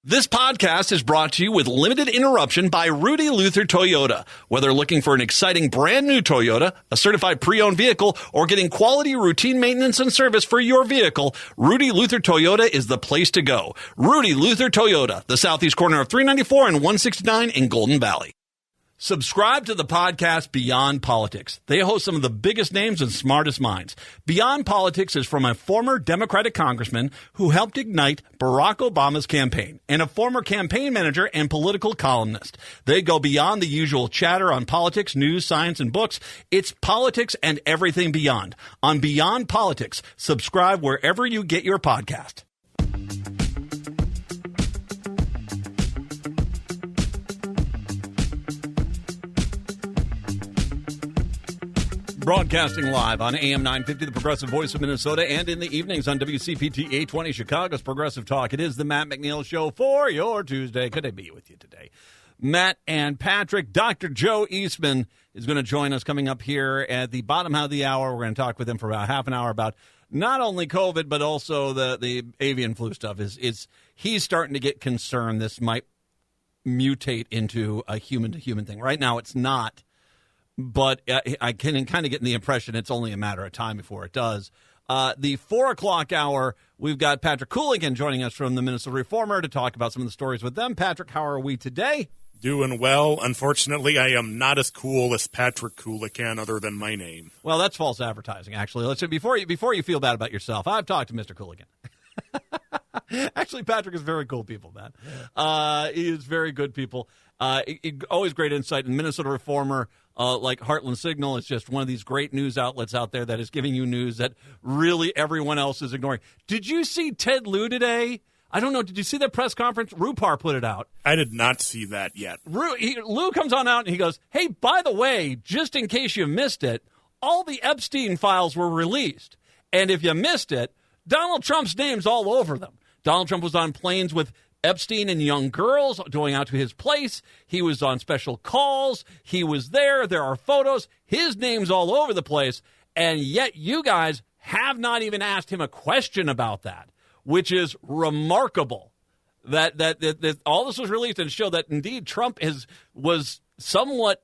This podcast is brought to you with limited interruption by Rudy Luther Toyota. Whether looking for an exciting brand new Toyota, a certified pre-owned vehicle, or getting quality routine maintenance and service for your vehicle, Rudy Luther Toyota is the place to go. Rudy Luther Toyota, the southeast corner of 394 and 169 in Golden Valley. Subscribe to the podcast Beyond Politics. They host some of the biggest names and smartest minds. Beyond Politics is from a former Democratic congressman who helped ignite Barack Obama's campaign and a former campaign manager and political columnist. They go beyond the usual chatter on politics, news, science, and books. It's politics and everything beyond. On Beyond Politics, subscribe wherever you get your podcast. Broadcasting live on AM 950, the Progressive Voice of Minnesota, and in the evenings on WCPT 820, Chicago's Progressive Talk. It is the Matt McNeil Show for your Tuesday. Could I be with you today? Matt and Patrick. Dr. Joe Eastman is going to join us coming up here at the bottom half of the hour. We're going to talk with him for about half an hour about not only COVID, but also the avian flu stuff. He's starting to get concerned this might mutate into a human-to-human thing. Right now, it's not. But I can kind of get the impression it's only a matter of time before it does. The 4 o'clock hour, we've got Patrick Coolican joining us from the Minnesota Reformer to talk about some of the stories with them. Patrick, how are we today? Doing well. Unfortunately, I am not as cool as Patrick Coolican, other than my name. Well, that's false advertising, actually. Let's before you feel bad about yourself, I've talked to Mr. Coolican. Actually, Patrick is very cool people, man. He is very good people. Always great insight. And Minnesota Reformer, like Heartland Signal, is just one of these great news outlets out there that is giving you news that really everyone else is ignoring. Did you see Ted Lieu today? I don't know. Did you see that press conference? Rupar put it out. I did not see that yet. Lieu comes on out and he goes, hey, by the way, just in case you missed it, all the Epstein files were released. And if you missed it, Donald Trump's name's all over them. Donald Trump was on planes with Epstein and young girls going out to his place. He was on special calls. He was there. There are photos. His name's all over the place. And yet you guys have not even asked him a question about that, which is remarkable that all this was released and showed that indeed Trump was somewhat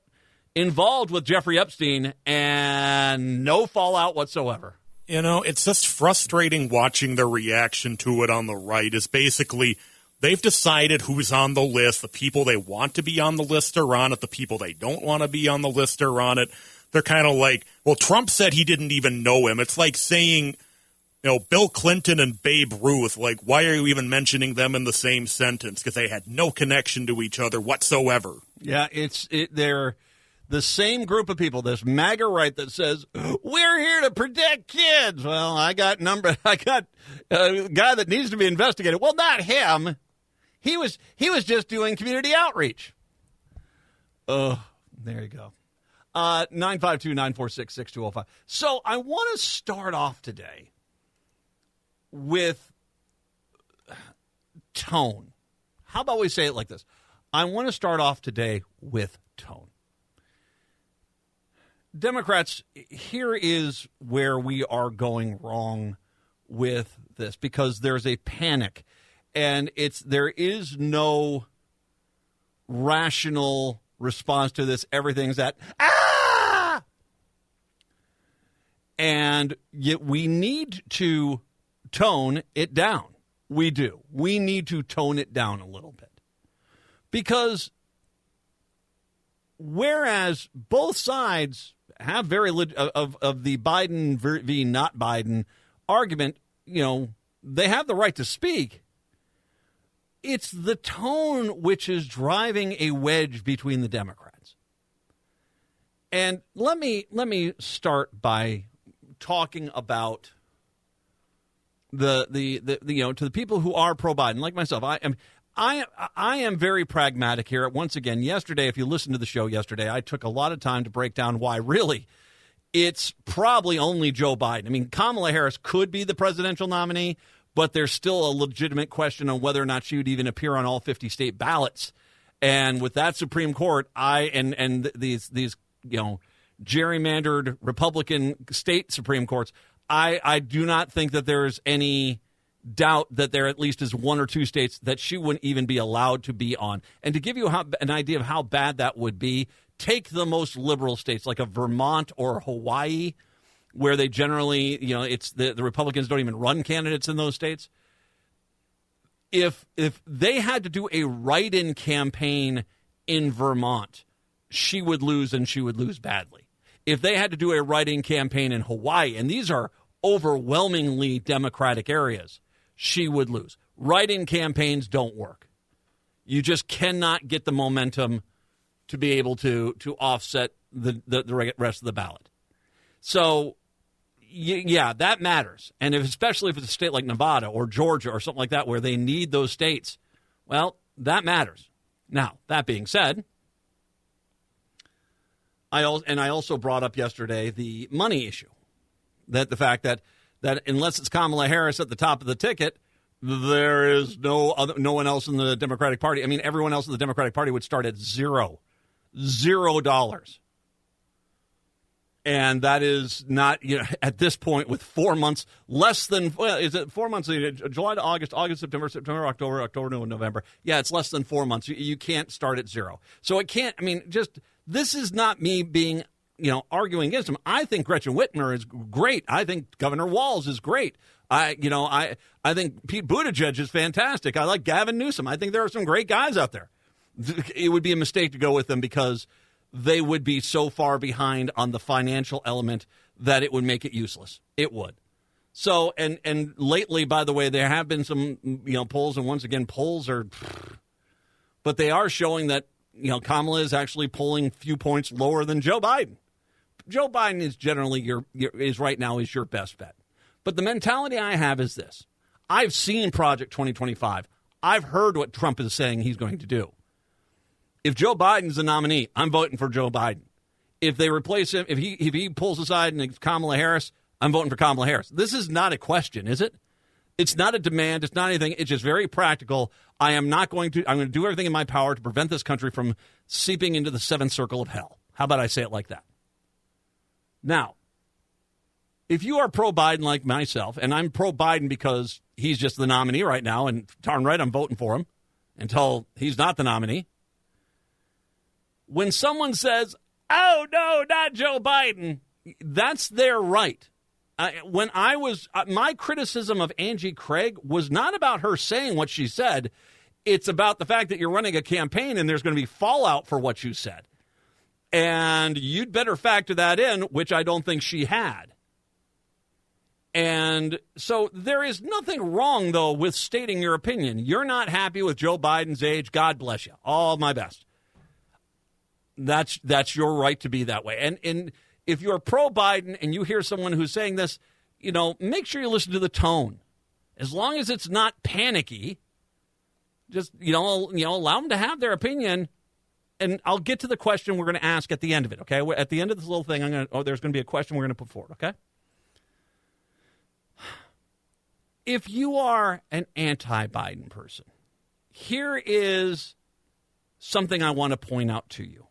involved with Jeffrey Epstein and no fallout whatsoever. You know, it's just frustrating watching their reaction to it on the right. Is basically they've decided who's on the list. The people they want to be on the list are on it. The people they don't want to be on the list are on it. They're kind of like, well, Trump said he didn't even know him. It's like saying, you know, Bill Clinton and Babe Ruth. Like, why are you even mentioning them in the same sentence? Because they had no connection to each other whatsoever. Yeah, they're the same group of people, this MAGA right that says, we're here to protect kids. Well, I got a guy that needs to be investigated. Well, not him. He was just doing community outreach. Oh, there you go. 952-946-6205. So I want to start off today with tone. How about we say it like this? I want to start off today with tone. Democrats, here is where we are going wrong with this, because there's a panic, and there is no rational response to this. Everything's at, ah! And yet we need to tone it down. We do. We need to tone it down a little bit, because whereas both sides have very of the Biden v. not Biden argument, you know, they have the right to speak. It's the tone which is driving a wedge between the Democrats. And let me start by talking about the you know, to the people who are pro-Biden, like myself. I am very pragmatic here. Once again, yesterday, if you listened to the show yesterday, I took a lot of time to break down why really it's probably only Joe Biden. I mean, Kamala Harris could be the presidential nominee, but there's still a legitimate question on whether or not she would even appear on all 50 state ballots. And with that Supreme Court, and these you know, gerrymandered Republican state Supreme Courts, I do not think that there's any doubt that there at least is one or two states that she wouldn't even be allowed to be on. And to give you an idea of how bad that would be, take the most liberal states like a Vermont or Hawaii, where they generally, it's the Republicans don't even run candidates in those states. If they had to do a write-in campaign in Vermont, she would lose, and she would lose badly. If they had to do a write-in campaign in Hawaii, and these are overwhelmingly Democratic areas, she would lose. Write-in campaigns don't work. You just cannot get the momentum to be able to offset the rest of the ballot. So, yeah, that matters. And especially if it's a state like Nevada or Georgia or something like that where they need those states, well, that matters. Now, that being said, I also brought up yesterday the money issue. That the fact that unless it's Kamala Harris at the top of the ticket, there is no one else in the Democratic Party. I mean, everyone else in the Democratic Party would start at $0. And that is not, at this point with 4 months, is it 4 months? July to August, September, October to November. Yeah, it's less than 4 months. You can't start at 0. So it can't, this is not me being, arguing against him. I think Gretchen Whitmer is great. I think Governor Walz is great. I think Pete Buttigieg is fantastic. I like Gavin Newsom. I think there are some great guys out there. It would be a mistake to go with them because they would be so far behind on the financial element that it would make it useless. It would. So, and lately, by the way, there have been some, polls, and once again, polls are, but they are showing that, Kamala is actually polling a few points lower than Joe Biden. Joe Biden is generally is right now your best bet. But the mentality I have is this. I've seen Project 2025. I've heard what Trump is saying he's going to do. If Joe Biden's the nominee, I'm voting for Joe Biden. If they replace him, if he pulls aside and it's Kamala Harris, I'm voting for Kamala Harris. This is not a question, is it? It's not a demand. It's not anything. It's just very practical. I'm going to do everything in my power to prevent this country from seeping into the seventh circle of hell. How about I say it like that? Now, if you are pro-Biden like myself, and I'm pro-Biden because he's just the nominee right now, and darn right I'm voting for him until he's not the nominee. When someone says, oh, no, not Joe Biden, that's their right. My criticism of Angie Craig was not about her saying what she said. It's about the fact that you're running a campaign and there's going to be fallout for what you said. And you'd better factor that in, which I don't think she had. And so there is nothing wrong, though, with stating your opinion. You're not happy with Joe Biden's age. God bless you. All my best. That's your right to be that way. And if you're pro-Biden and you hear someone who's saying this, make sure you listen to the tone. As long as it's not panicky, just, allow them to have their opinion. And I'll get to the question we're going to ask at the end of it, okay? At the end of this little thing, there's going to be a question we're going to put forward, okay? If you are an anti-Biden person, here is something I want to point out to you.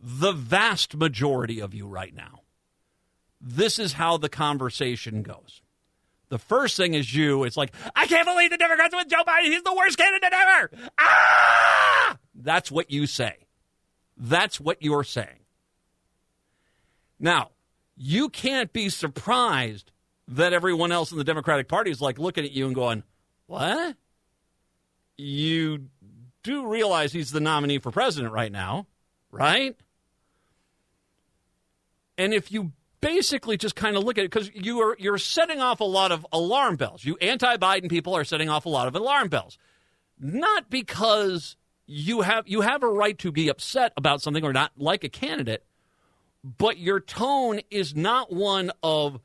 The vast majority of you right now, this is how the conversation goes. The first thing is it's like, I can't believe the Democrats with Joe Biden. He's the worst candidate ever. Ah! That's what you say. That's what you're saying. Now, you can't be surprised that everyone else in the Democratic Party is like looking at you and going, what? You do realize he's the nominee for president right now, right? And if you basically just kind of look at it, because you're setting off a lot of alarm bells. You anti-Biden people are setting off a lot of alarm bells. Not because you have a right to be upset about something or not like a candidate, but your tone is not one of,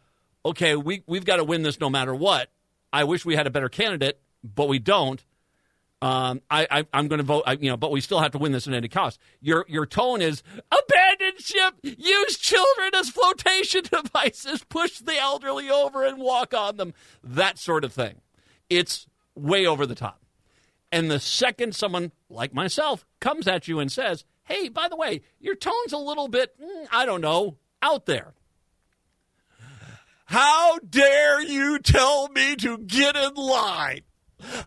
okay, we've got to win this no matter what. I wish we had a better candidate, but we don't. I'm going to vote, but we still have to win this at any cost. Your tone is abandon ship, use children as flotation devices, push the elderly over and walk on them, that sort of thing. It's way over the top. And the second someone like myself comes at you and says, hey, by the way, your tone's a little bit, I don't know, out there. How dare you tell me to get in line?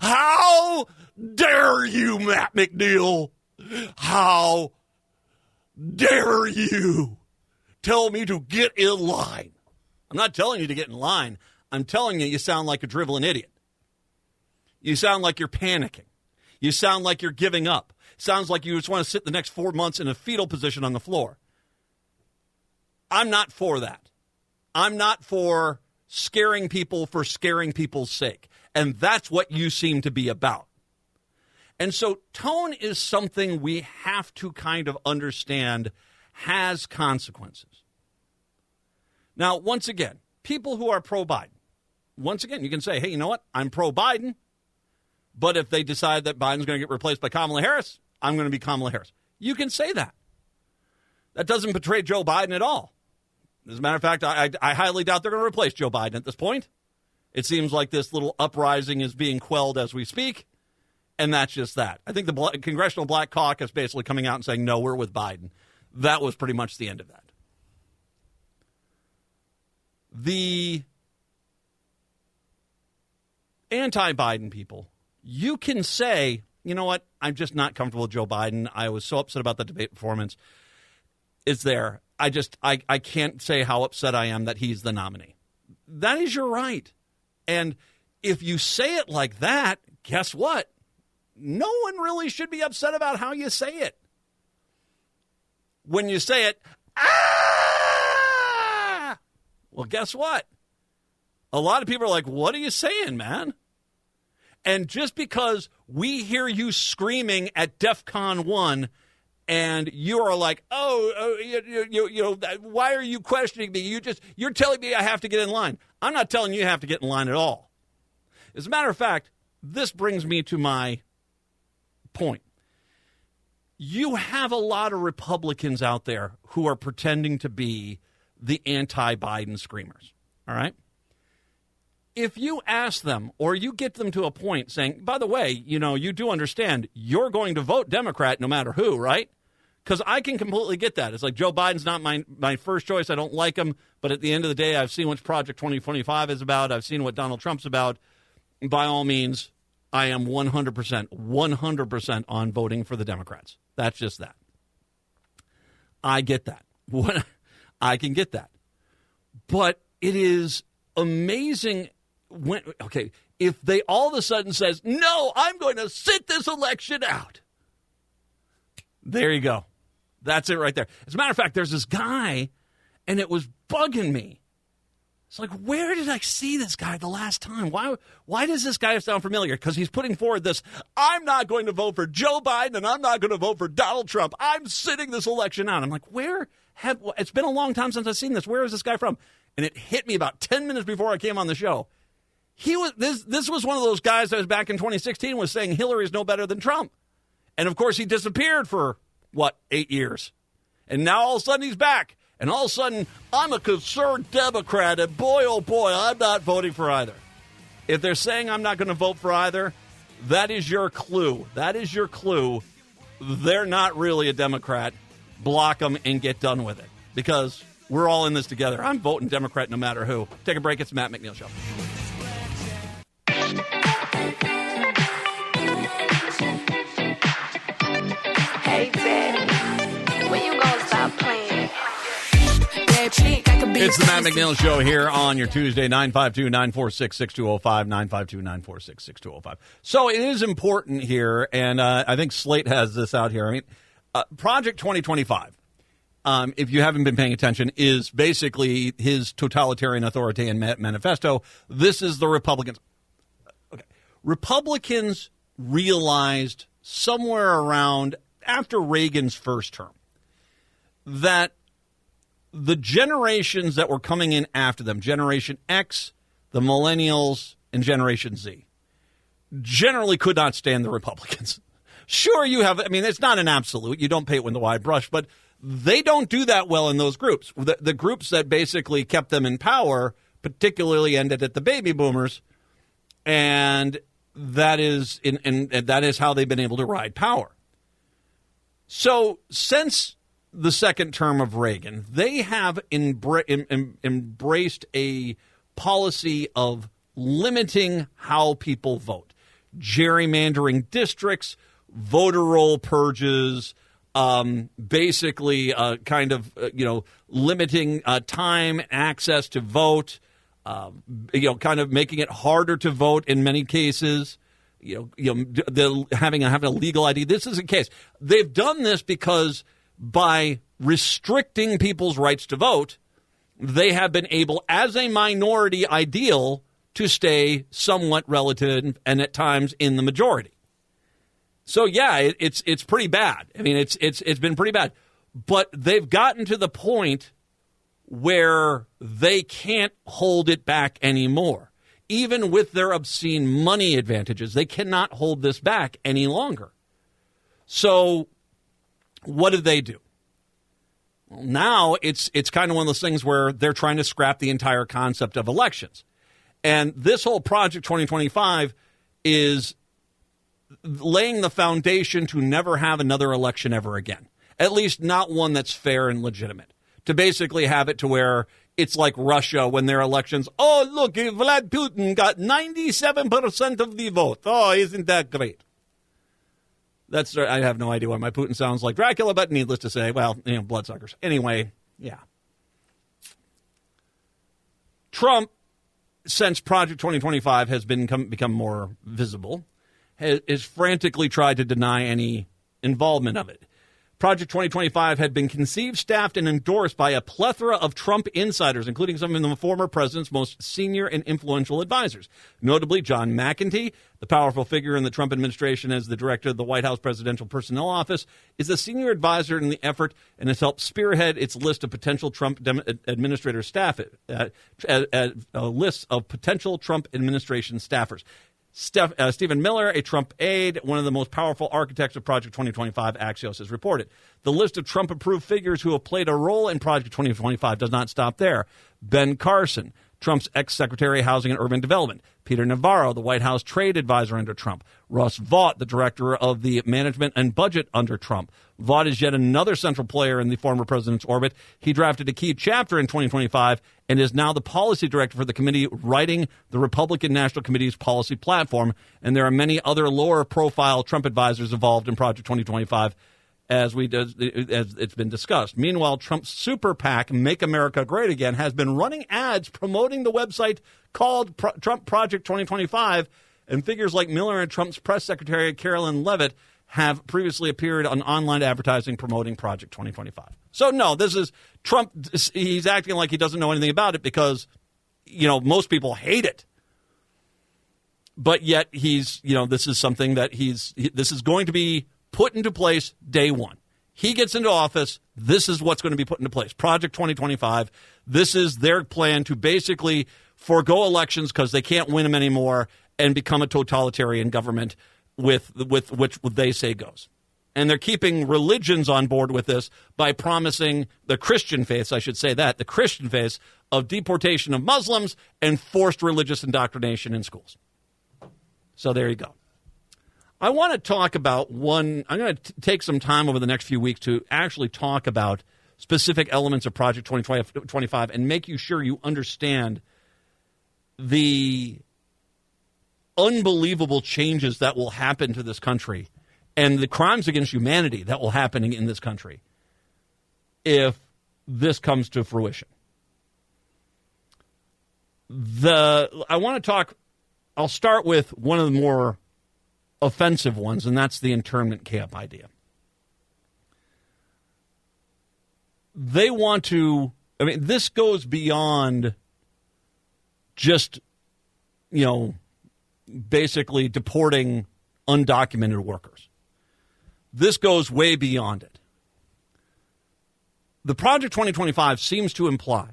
How dare you, Matt McNeil? How dare you tell me to get in line? I'm not telling you to get in line. I'm telling you sound like a driveling idiot. You sound like you're panicking. You sound like you're giving up. Sounds like you just want to sit the next 4 months in a fetal position on the floor. I'm not for that. I'm not for scaring people for scaring people's sake. And that's what you seem to be about. And so tone is something we have to kind of understand has consequences. Now, once again, people who are pro-Biden, once again, you can say, hey, you know what? I'm pro-Biden. But if they decide that Biden's going to get replaced by Kamala Harris, I'm going to be Kamala Harris. You can say that. That doesn't betray Joe Biden at all. As a matter of fact, I highly doubt they're going to replace Joe Biden at this point. It seems like this little uprising is being quelled as we speak, and that's just that. I think the Congressional Black Caucus basically coming out and saying, no, we're with Biden. That was pretty much the end of that. The anti-Biden people, you can say, you know what, I'm just not comfortable with Joe Biden. I was so upset about the debate performance. It's there. I can't say how upset I am that he's the nominee. That is your right. And if you say it like that, guess what? No one really should be upset about how you say it. When you say it, well, guess what? A lot of people are like, what are you saying, man? And just because we hear you screaming at DEFCON 1 and you are like, why are you questioning me? You're telling me I have to get in line. I'm not telling you have to get in line at all. As a matter of fact, this brings me to my point. You have a lot of Republicans out there who are pretending to be the anti-Biden screamers, all right? If you ask them or you get them to a point saying, by the way, you do understand you're going to vote Democrat no matter who, right? Because I can completely get that. It's like Joe Biden's not my first choice. I don't like him. But at the end of the day, I've seen what Project 2025 is about. I've seen what Donald Trump's about. By all means, I am 100% on voting for the Democrats. That's just that. I get that. I can get that. But it is amazing if they all of a sudden says, no, I'm going to sit this election out. There you go. That's it right there. As a matter of fact, there's this guy, and it was bugging me. It's like, where did I see this guy the last time? Why does this guy sound familiar? Because he's putting forward this, I'm not going to vote for Joe Biden, and I'm not going to vote for Donald Trump. I'm sitting this election out. I'm like, it's been a long time since I've seen this. Where is this guy from? And it hit me about 10 minutes before I came on the show. This was one of those guys that was back in 2016 was saying Hillary's no better than Trump. And, of course, he disappeared for, 8 years. And now all of a sudden he's back. And all of a sudden, I'm a concerned Democrat, and boy, oh boy, I'm not voting for either. If they're saying I'm not going to vote for either, that is your clue. That is your clue. They're not really a Democrat. Block them and get done with it. Because we're all in this together. I'm voting Democrat no matter who. Take a break. It's the Matt McNeil Show. Hey, Daddy, when you gonna stop playing? It's the Matt McNeil Show here on your Tuesday, 952-946-6205, 952-946-6205. So it is important here, and I think Slate has this out here. I mean, Project 2025, if you haven't been paying attention, is basically his totalitarian authoritarian manifesto. This is the Republicans. Okay. Republicans realized somewhere around after Reagan's first term that the generations that were coming in after them, Generation X, the Millennials, and Generation Z, generally could not stand the Republicans. Sure, it's not an absolute. You don't paint with the wide brush, but they don't do that well in those groups. The groups that basically kept them in power particularly ended at the baby boomers, and that is that is how they've been able to ride power. So since the second term of Reagan, they have embraced a policy of limiting how people vote, gerrymandering districts, voter roll purges, basically limiting time and access to vote, kind of making it harder to vote in many cases. Having a legal ID. This is a case. They've done this because by restricting people's rights to vote, they have been able, as a minority ideal, to stay somewhat relative and at times in the majority. So yeah, it's pretty bad. I mean, it's been pretty bad. But they've gotten to the point where they can't hold it back anymore. Even with their obscene money advantages, they cannot hold this back any longer. So what do? Well, now it's kind of one of those things where they're trying to scrap the entire concept of elections. And this whole Project 2025 is laying the foundation to never have another election ever again, at least not one that's fair and legitimate, to basically have it to where it's like Russia when their elections, oh, look, Vlad Putin got 97% of the vote. Oh, isn't that great? I have no idea why my Putin sounds like Dracula, but needless to say, well, bloodsuckers. Anyway, yeah. Trump, since Project 2025 has become more visible, has frantically tried to deny any involvement of it. Project 2025 had been conceived, staffed, and endorsed by a plethora of Trump insiders, including some of the former president's most senior and influential advisors. Notably, John McEntee, the powerful figure in the Trump administration as the director of the White House Presidential Personnel Office, is a senior advisor in the effort and has helped spearhead its list of potential Trump administrator staff, a list of potential Trump administration staffers. Stephen Miller, a Trump aide, one of the most powerful architects of Project 2025, Axios has reported. The list of Trump-approved figures who have played a role in Project 2025 does not stop there. Ben Carson, Trump's ex-secretary of Housing and Urban Development. Peter Navarro, the White House trade advisor under Trump. Russ Vought, the director of the management and budget under Trump. Vought is yet another central player in the former president's orbit. He drafted a key chapter in 2025 and is now the policy director for the committee writing the Republican National Committee's policy platform. And there are many other lower-profile Trump advisors involved in Project 2025, as it's been discussed. Meanwhile, Trump's super PAC, Make America Great Again, has been running ads promoting the website called Trump Project 2025, and figures like Miller and Trump's press secretary, Carolyn Leavitt, have previously appeared on online advertising promoting Project 2025. So, no, this is Trump. He's acting like he doesn't know anything about it because, most people hate it. But yet this is something that this is going to be put into place day one. He gets into office. This is what's going to be put into place. Project 2025. This is their plan to basically forego elections because they can't win them anymore and become a totalitarian government with which they say goes. And they're keeping religions on board with this by promising the Christian faiths, the Christian faiths of deportation of Muslims and forced religious indoctrination in schools. So there you go. I want to talk about I'm going to take some time over the next few weeks to actually talk about specific elements of Project 2025 and make you sure you understand the unbelievable changes that will happen to this country and the crimes against humanity that will happen in this country if this comes to fruition. I'll start with one of the more offensive ones, and that's the internment camp idea. They want to, this goes beyond just, basically deporting undocumented workers. This goes way beyond it. The Project 2025 seems to imply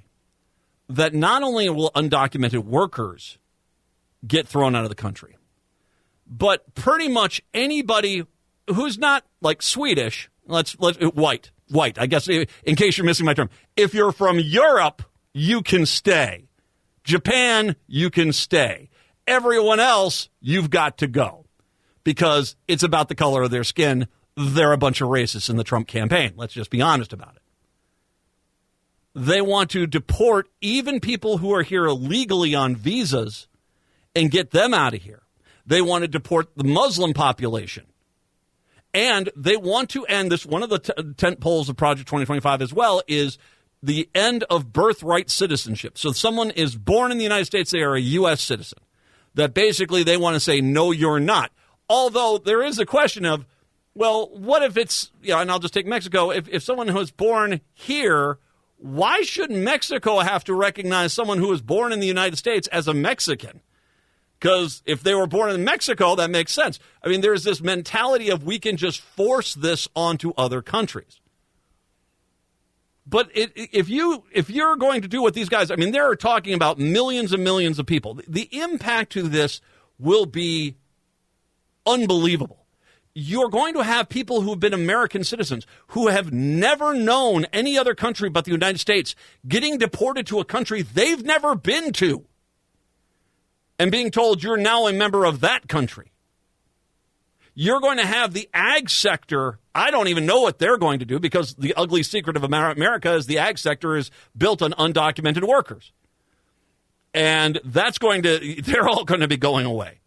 that not only will undocumented workers get thrown out of the country, but pretty much anybody who's not like Swedish, white, I guess, in case you're missing my term. If you're from Europe, you can stay. Japan, you can stay. Everyone else, you've got to go because it's about the color of their skin. They're a bunch of racists in the Trump campaign. Let's just be honest about it. They want to deport even people who are here illegally on visas and get them out of here. They want to deport the Muslim population. And they want to end this. One of the tent poles of Project 2025 as well is the end of birthright citizenship. So if someone is born in the United States, they are a U.S. citizen. That basically they want to say, no, you're not. Although there is a question of, well, what if it's, and I'll just take Mexico. If someone who was born here, why should Mexico have to recognize someone who was born in the United States as a Mexican? Because if they were born in Mexico, that makes sense. I mean, there's this mentality of we can just force this onto other countries. But if you're going to do what these guys, I mean, they're talking about millions and millions of people. The impact to this will be unbelievable. You're going to have people who have been American citizens who have never known any other country but the United States getting deported to a country they've never been to and being told you're now a member of that country. You're going to have the ag sector. I don't even know what they're going to do because the ugly secret of America is the ag sector is built on undocumented workers. And they're all going to be going away.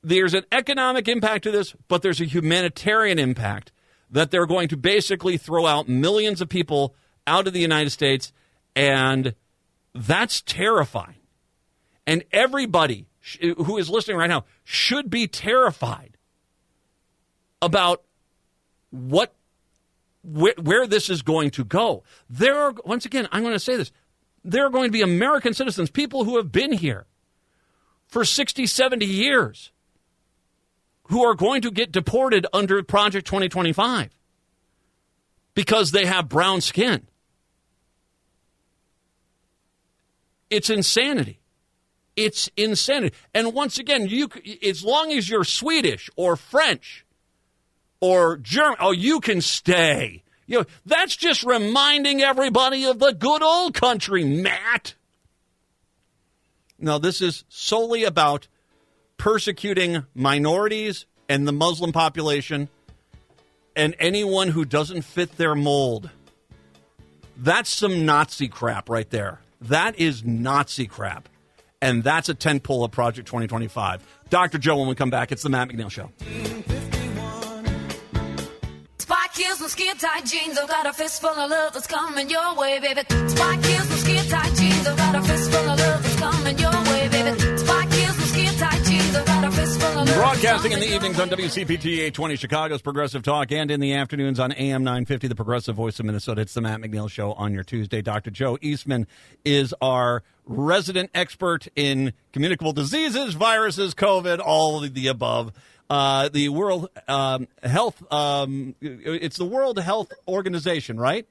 There's an economic impact to this, but there's a humanitarian impact that they're going to basically throw out millions of people out of the United States, and that's terrifying. And everybody who is listening right now should be terrified about where this is going to go. Once again, I'm going to say this. There are going to be American citizens, people who have been here for 60, 70 years, who are going to get deported under Project 2025 because they have brown skin. It's insanity. It's insanity. And once again, as long as you're Swedish or French or German, you can stay. That's just reminding everybody of the good old country, Matt. No, this is solely about persecuting minorities and the Muslim population and anyone who doesn't fit their mold. That's some Nazi crap right there. That is Nazi crap. And that's a tentpole of Project 2025. Dr. Joe, when we come back, it's the Matt McNeil Show. Spike heels and skin-tight jeans. I've got a fistful of love that's coming your way, baby. Spike heels and skin-tight jeans. I've got a fistful of love that's coming your way, baby. Spike heels and skin-tight jeans. I've got a fistful of love. Broadcasting in the evenings on WCPT 820 Chicago's Progressive Talk, and in the afternoons on AM 950, the Progressive Voice of Minnesota. It's the Matt McNeil Show on your Tuesday. Dr. Joe Eastman is our resident expert in communicable diseases, viruses, COVID, all of the above. The World Health, it's the World Health Organization, right?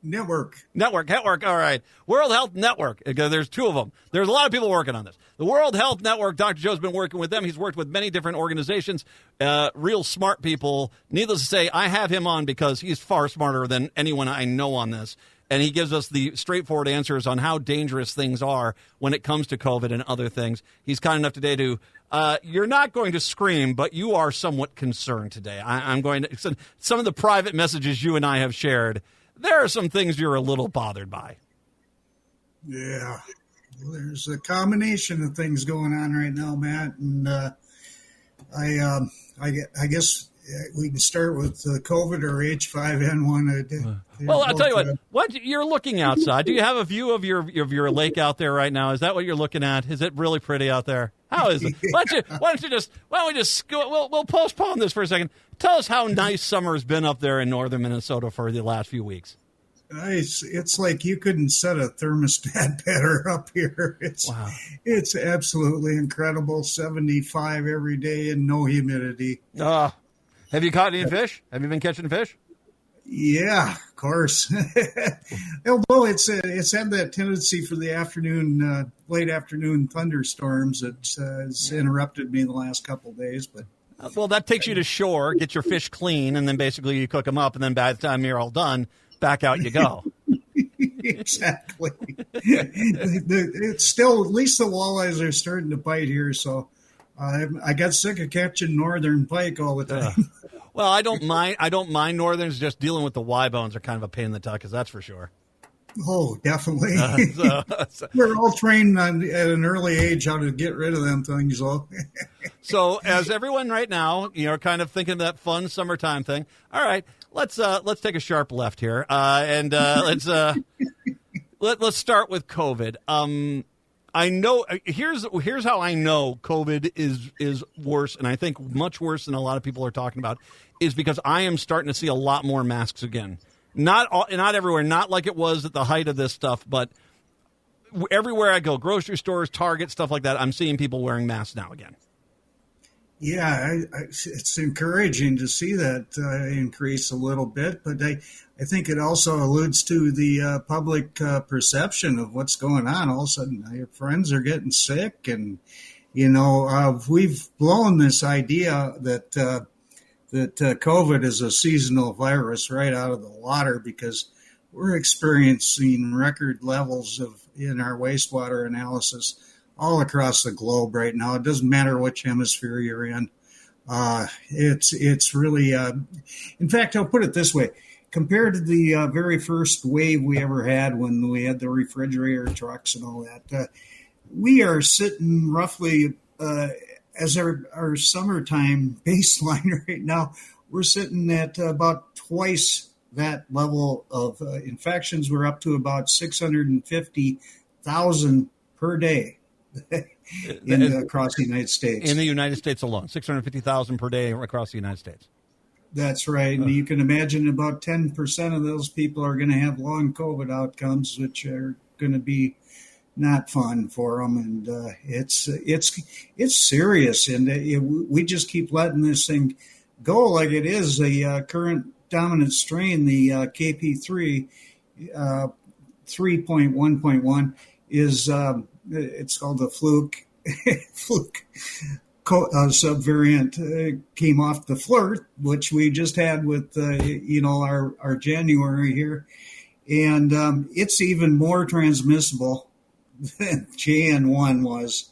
Network. All right. World Health Network. There's two of them. There's a lot of people working on this. The World Health Network, Dr. Joe's been working with them. He's worked with many different organizations, real smart people. Needless to say, I have him on because he's far smarter than anyone I know on this. And he gives us the straightforward answers on how dangerous things are when it comes to COVID and other things. He's kind enough today to, you're not going to scream, but you are somewhat concerned today. I'm going to, some of the private messages you and I have shared, there are some things you're a little bothered by. Yeah. There's a combination of things going on right now, Matt. And I guess we can start with COVID or H5N1. Well, I'll tell you what you're looking outside. Do you have a view of your lake out there right now? Is that what you're looking at? Is it really pretty out there? How is it? Why don't we just go, we'll postpone this for a second. Tell us how nice summer has been up there in northern Minnesota for the last few weeks. It's like you couldn't set a thermostat better up here. It's absolutely incredible. 75 every day and no humidity. Have you caught any fish? Have you been catching fish? Yeah, of course. Although it's had that tendency for the afternoon, late afternoon thunderstorms that has interrupted me the last couple of days. But well, that takes you to shore, get your fish clean, and then basically you cook them up, and then by the time you're all done, back out you go. Exactly. It's still, at least the walleyes are starting to bite here, so I got sick of catching northern pike all the time. Well, I don't mind northerns. Just dealing with the Y bones are kind of a pain in the tuck, that's for sure. Oh, definitely. So We're all trained at an early age how to get rid of them things, though. So as everyone right now, kind of thinking of that fun summertime thing. All right, let's take a sharp left here, and let's start with COVID. I know here's how I know COVID is worse, and I think much worse than a lot of people are talking about, is because I am starting to see a lot more masks again. Not everywhere, not like it was at the height of this stuff, but everywhere I go, grocery stores, Target, stuff like that, I'm seeing people wearing masks now again. Yeah, it's encouraging to see that increase a little bit, but I think it also alludes to the public perception of what's going on. All of a sudden, your friends are getting sick, and we've blown this idea that COVID is a seasonal virus right out of the water, because we're experiencing record levels in our wastewater analysis all across the globe right now. It doesn't matter which hemisphere you're in. It's really, in fact, I'll put it this way. Compared to the very first wave we ever had when we had the refrigerator trucks and all that, we are sitting roughly, as our summertime baseline right now, we're sitting at about twice that level of infections. We're up to about 650,000 per day across the United States. In the United States alone, 650,000 per day across the United States. That's right. And you can imagine about 10% of those people are going to have long COVID outcomes, which are going to be not fun for them. And it's serious. And we just keep letting this thing go like it is. The current dominant strain, the KP3 3.1.1, is it's called the fluke subvariant. Came off the flirt, which we just had with our January here, and it's even more transmissible than JN1 was,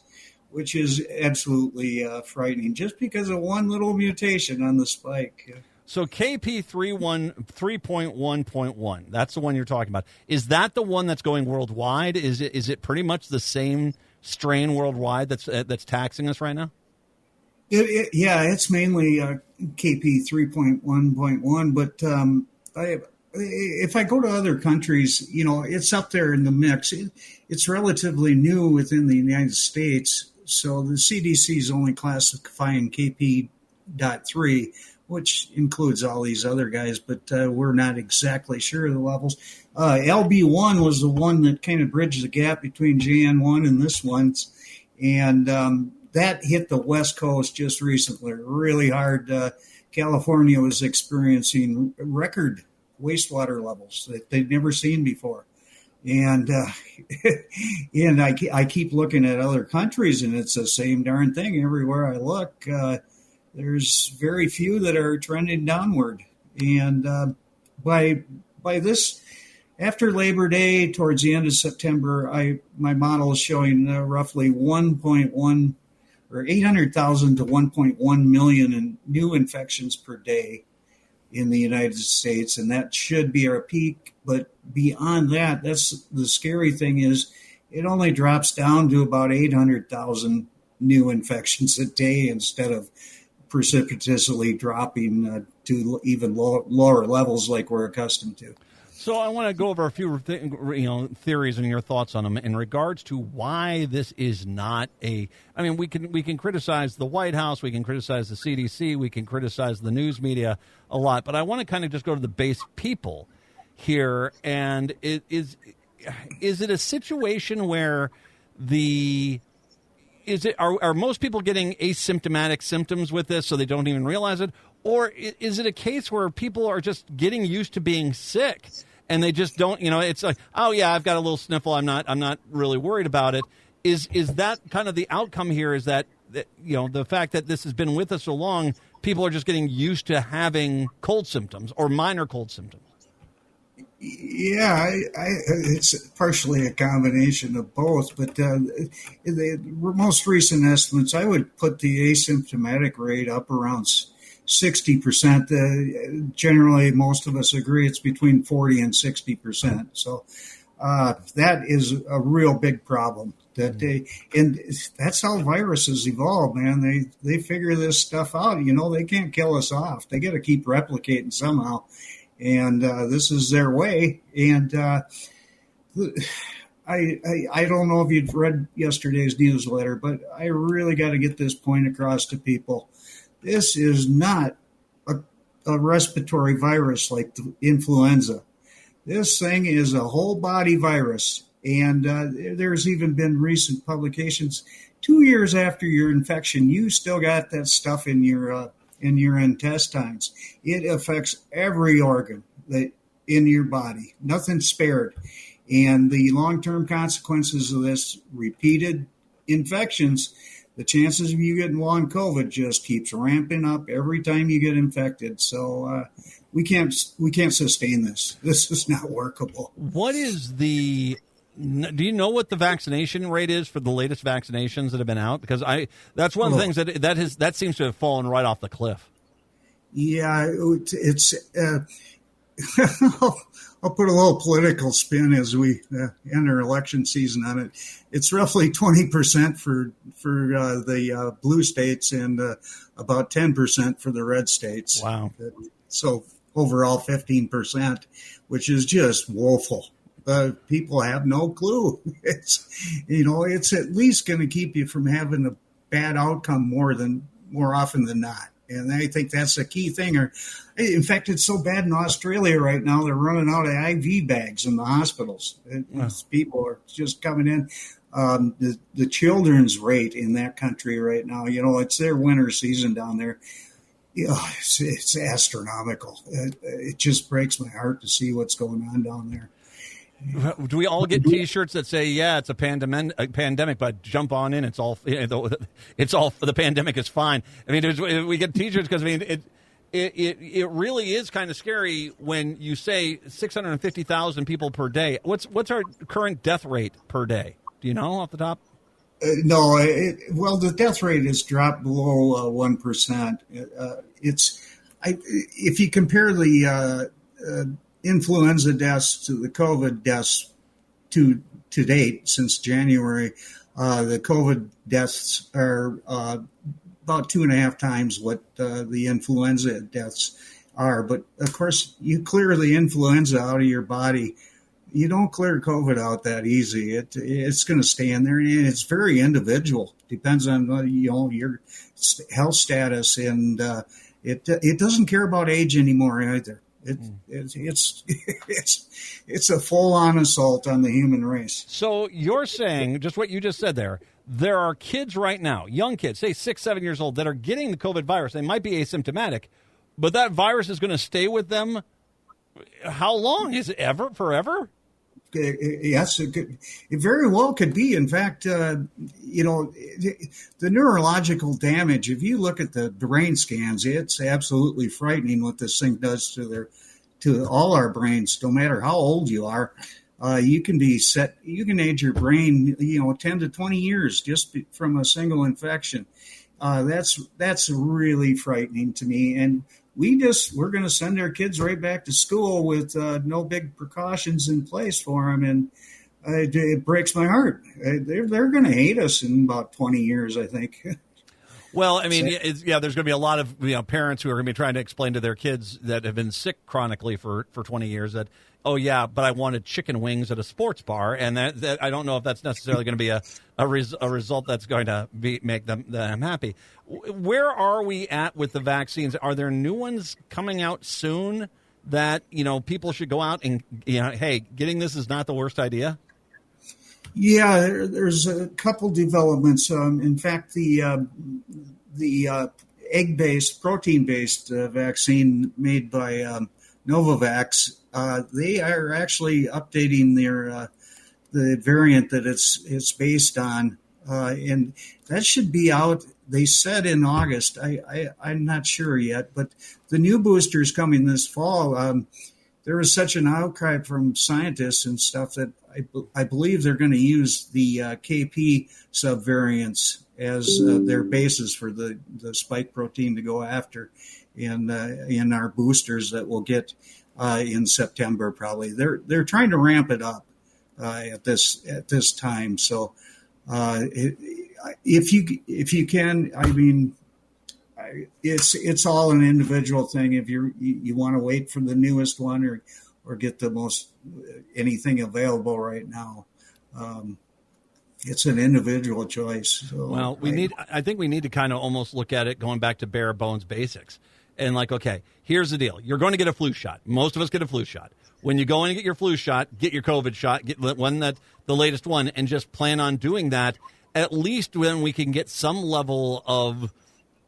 which is absolutely frightening, just because of one little mutation on the spike. So KP 3.1.1, that's the one you're talking about. Is that the one that's going worldwide? Is it pretty much the same strain worldwide that's taxing us right now? Yeah, it's mainly KP 3.1.1, but if I go to other countries, it's up there in the mix. It's relatively new within the United States, so the CDC is only classifying KP.3, which includes all these other guys, but we're not exactly sure of the levels. LB1 was the one that kind of bridged the gap between JN1 and this one, and that hit the West Coast just recently, really hard. California was experiencing record wastewater levels that they'd never seen before. And and I keep looking at other countries, and it's the same darn thing everywhere I look. There's very few that are trending downward. And by this, after Labor Day, towards the end of September, my model is showing roughly 1.1 or 800,000 to 1.1 million in new infections per day in the United States, and that should be our peak. But beyond that, that's the scary thing, is it only drops down to about 800,000 new infections a day instead of precipitously dropping to even lower levels like we're accustomed to. So I want to go over a few theories and your thoughts on them in regards to why this is not a. I mean, we can criticize the White House, we can criticize the CDC, we can criticize the news media a lot, but I want to kind of just go to the base people here. And is it a situation where are most people getting asymptomatic symptoms with this so they don't even realize it? Or is it a case where people are just getting used to being sick and they just don't, it's like, oh yeah, I've got a little sniffle, I'm not really worried about it. Is that kind of the outcome here, is that the fact that this has been with us so long, people are just getting used to having cold symptoms or minor cold symptoms? Yeah, it's partially a combination of both, but the most recent estimates, I would put the asymptomatic rate up around 60%. Generally, most of us agree it's between 40 and 60%. So That is a real big problem. And that's how viruses evolve, man. They figure this stuff out. They can't kill us off. They got to keep replicating somehow, and this is their way. And I don't know if you've read yesterday's newsletter, but I really got to get this point across to people. This is not a respiratory virus like the influenza. This thing is a whole body virus. And there's even been recent publications 2 years after your infection, you still got that stuff in your intestines. It affects every organ in your body, nothing spared. And the long-term consequences of this repeated infections, the chances of you getting long COVID just keeps ramping up every time you get infected. So we can't sustain this. This is not workable. What is do you know what the vaccination rate is for the latest vaccinations that have been out? Because that's one of the things that seems to have fallen right off the cliff. Yeah, it's I'll put a little political spin as we enter election season on it. It's roughly 20% for the blue states and about 10% for the red states. Wow. So overall 15%, which is just woeful. People have no clue. It's at least going to keep you from having a bad outcome more often than not. And I think that's a key thing. In fact, it's so bad in Australia right now, they're running out of IV bags in the hospitals. People are just coming in. The children's rate in that country right now, it's their winter season down there. It's astronomical. It just breaks my heart to see what's going on down there. Do we all get T-shirts that say, "Yeah, it's a pandemic, but jump on in. It's all the pandemic is fine." I mean, we get T-shirts because it really is kind of scary when you say 650,000 people per day. What's our current death rate per day? Do you know off the top? No. The death rate has dropped below 1%. If you compare the influenza deaths to the COVID deaths to date since January, the COVID deaths are about 2.5 times what the influenza deaths are. But of course, you clear the influenza out of your body. You don't clear COVID out that easy. It's going to stay in there, and it's very individual. Depends on your health status, and it doesn't care about age anymore either. It's a full-on assault on the human race. So you're saying, just what you just said there are kids right now, young kids, say 6, 7 years old, that are getting the COVID virus. They might be asymptomatic, but that virus is going to stay with them. How long? Is it forever? Yes, it very well could be. In fact, the neurological damage, if you look at the brain scans, it's absolutely frightening what this thing does to all our brains, no matter how old you are. You can age your brain, 10 to 20 years just from a single infection. That's really frightening to me. And we're going to send our kids right back to school with no big precautions in place for them. And it breaks my heart. They're going to hate us in about 20 years, I think. Well, I mean, there's going to be a lot of parents who are going to be trying to explain to their kids that have been sick chronically for 20 years that, oh, yeah, but I wanted chicken wings at a sports bar. And that I don't know if that's necessarily going to be a result that's going to make them happy. Where are we at with the vaccines? Are there new ones coming out soon that, people should go out and, hey, getting this is not the worst idea? Yeah, there's a couple developments. In fact, the egg-based, protein-based vaccine made by Novavax, they are actually updating the variant that it's based on, and that should be out. They said in August. I'm not sure yet, but the new booster is coming this fall. There was such an outcry from scientists and stuff that I believe they're going to use the KP subvariants as their basis for the spike protein to go after in our boosters that we'll get in September probably. They're trying to ramp it up. at this time. So if you can, I mean, it's all an individual thing. If you want to wait for the newest one or get the most anything available right now, it's an individual choice. So well, I think we need to kind of almost look at it going back to bare bones basics. And like, okay, here's the deal. You're going to get a flu shot. Most of us get a flu shot. When you go in and get your flu shot, get your COVID shot, get the latest one, and just plan on doing that, at least when we can get some level of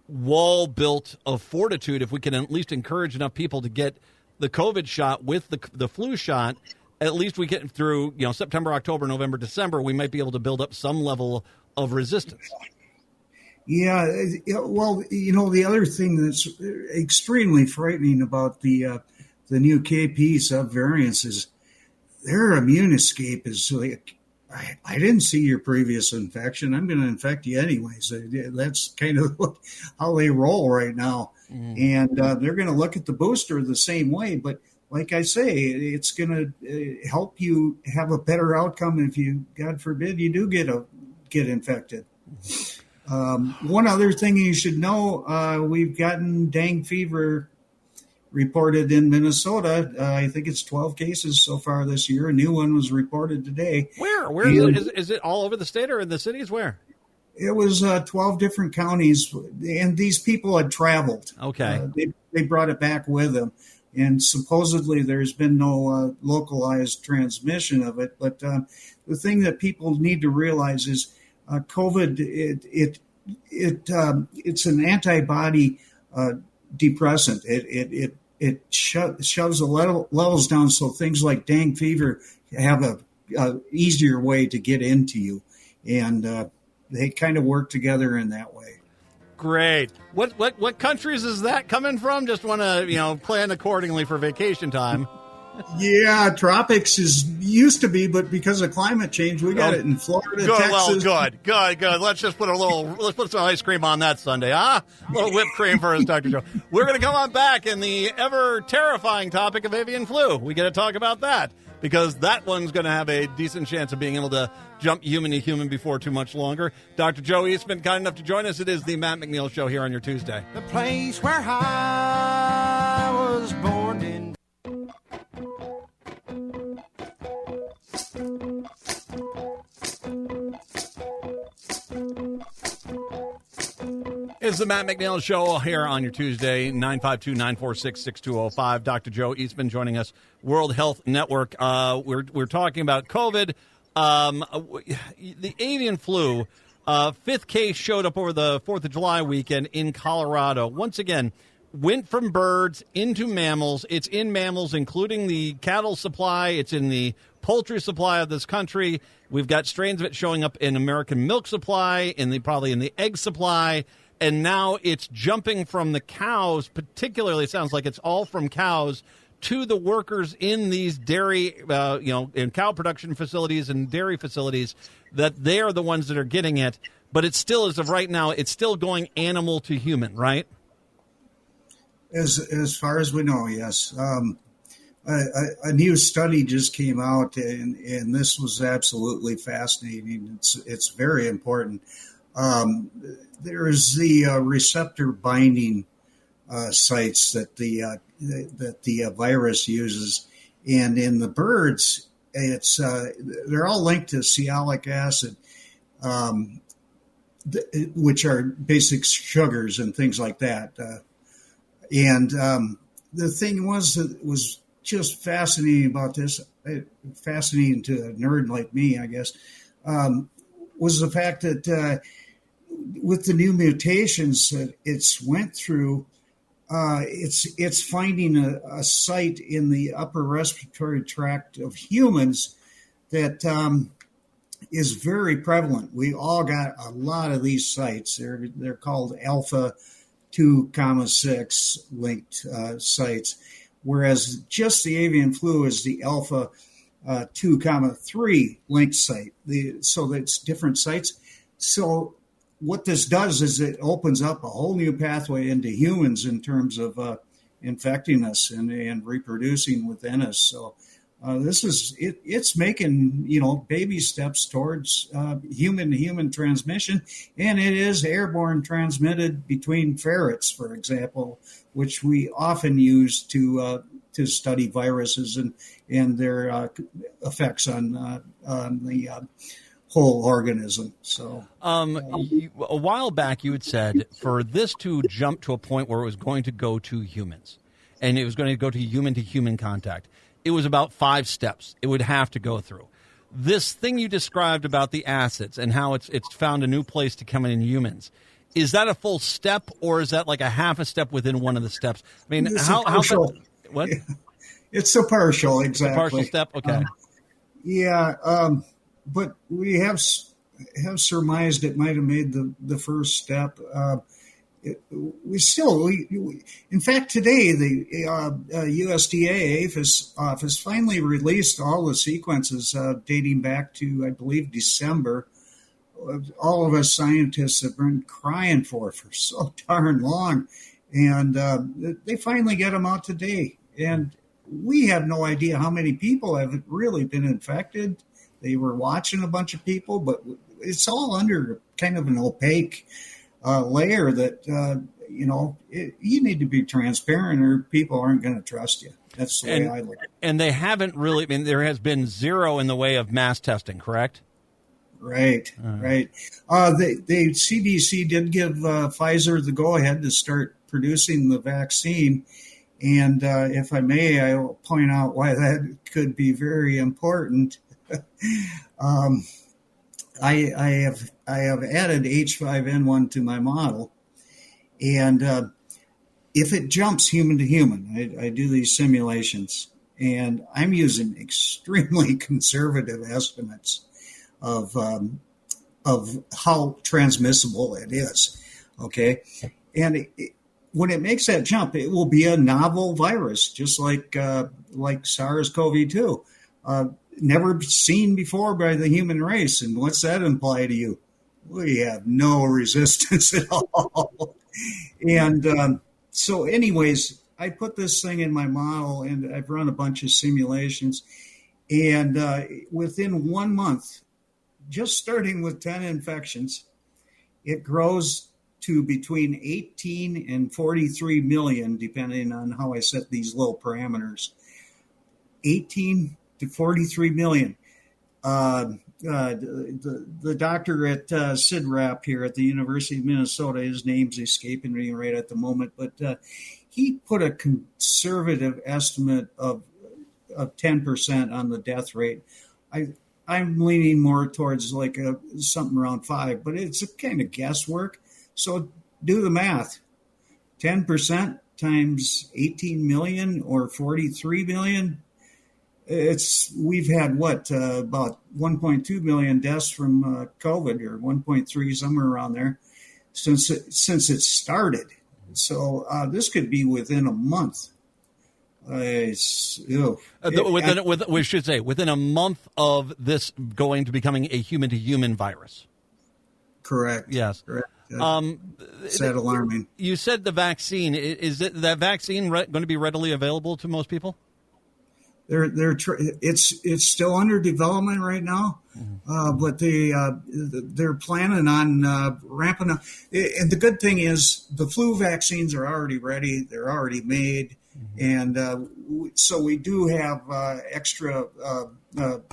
wall built of fortitude, if we can at least encourage enough people to get the COVID shot with the flu shot, at least we get through, September, October, November, December, we might be able to build up some level of resistance. Yeah, well, the other thing that's extremely frightening about the new KP subvariants is their immune escape is like, I didn't see your previous infection. I'm going to infect you anyways. That's kind of how they roll right now. And they're going to look at the booster the same way. But like I say, it's going to help you have a better outcome if you, God forbid, you do get infected. One other thing you should know, we've gotten dengue fever reported in Minnesota. I think it's 12 cases so far this year. A new one was reported today. Where is it? Is it all over the state or in the cities? Where? It was 12 different counties, and these people had traveled. Okay. They brought it back with them, and supposedly there's been no localized transmission of it. But the thing that people need to realize is COVID, it's an antibody depressant. It shoves the levels down, so things like dengue fever have a easier way to get into you, and they kind of work together in that way. Great. What countries is that coming from? Just want to plan accordingly for vacation time. Yeah, tropics used to be, but because of climate change, we got it in Florida, Texas. Well, good. Let's put some ice cream on that Sunday, huh? A little whipped cream for us, Dr. Joe. We're going to come on back in the ever terrifying topic of avian flu. We got to talk about that because that one's going to have a decent chance of being able to jump human to human before too much longer. Dr. Joe Eastman, kind enough to join us. It is the Matt McNeil Show here on your Tuesday. The place where I was born in. It's the Matt McNeil Show here on your Tuesday, 952-946-6205. Dr. Joe Eastman joining us, World Health Network. We're talking about COVID. The avian flu, fifth case showed up over the 4th of July weekend in Colorado. Once again, went from birds into mammals. It's in mammals, including the cattle supply. It's in the poultry supply of this country. We've got strains of it showing up in American milk supply, probably in the egg supply. And now it's jumping from the cows, particularly, it sounds like it's all from cows, to the workers in these dairy, in cow production facilities and dairy facilities, that they are the ones that are getting it. But it's still, as of right now, it's still going animal to human, right? As far as we know, yes. A new study just came out, and this was absolutely fascinating. It's very important. There's the receptor binding sites that the virus uses, and in the birds, they're all linked to sialic acid, which are basic sugars and things like that. And the thing was just fascinating about this, fascinating to a nerd like me, I guess, was the fact that with the new mutations that it's went through, it's finding a site in the upper respiratory tract of humans that is very prevalent. We all got a lot of these sites. They're called alpha 2,6 linked sites, whereas just the avian flu is the alpha 2,3 linked site. So that's different sites. So what this does is it opens up a whole new pathway into humans in terms of infecting us and reproducing within us. So This is it's making baby steps towards human-to-human transmission, and it is airborne transmitted between ferrets, for example, which we often use to study viruses and their effects on the whole organism. So, a while back, you had said for this to jump to a point where it was going to go to humans, and it was going to go to human contact. It was about 5 steps it would have to go through. This thing you described about the acids and how it's found a new place to come in humans, is that a full step, or is that like a half a step within one of the steps? I mean, how what? It's a partial, exactly. A partial step, okay. But we have surmised it might have made the first step. In fact, today the USDA APHIS office finally released all the sequences dating back to, I believe, December. All of us scientists have been crying for so darn long, and they finally get them out today. And we have no idea how many people have really been infected. They were watching a bunch of people, but it's all under kind of an opaque layer that, you need to be transparent or people aren't going to trust you. That's the way I look at it. And they haven't really, there has been zero in the way of mass testing, correct? Right. The CDC did give Pfizer the go-ahead to start producing the vaccine. And if I may, I will point out why that could be very important. I have added H5N1 to my model, and if it jumps human to human, I do these simulations, and I'm using extremely conservative estimates of how transmissible it is. Okay, and when it makes that jump, it will be a novel virus, just like SARS-CoV-2. Never seen before by the human race. And what's that imply to you? We have no resistance at all. And so anyways, I put this thing in my model, and I've run a bunch of simulations. And within 1 month, just starting with 10 infections, it grows to between 18 and 43 million, depending on how I set these low parameters. 18 to 43 million. The doctor at CIDRAP here at the University of Minnesota, his name's escaping me right at the moment, but he put a conservative estimate of 10% on the death rate. I'm leaning more towards like something around 5, but it's a kind of guesswork. So do the math. 10% times 18 million or 43 million. We've had about 1.2 million deaths from COVID, or 1.3, somewhere around there, since it started. So this could be within a month. We should say within a month of this going to becoming a human-to-human virus. Correct. Yes. Correct. It's that alarming. You said the vaccine. Is that vaccine going to be readily available to most people? It's still under development right now, but they're planning on ramping up. And the good thing is the flu vaccines are already ready; they're already made, and so we do have extra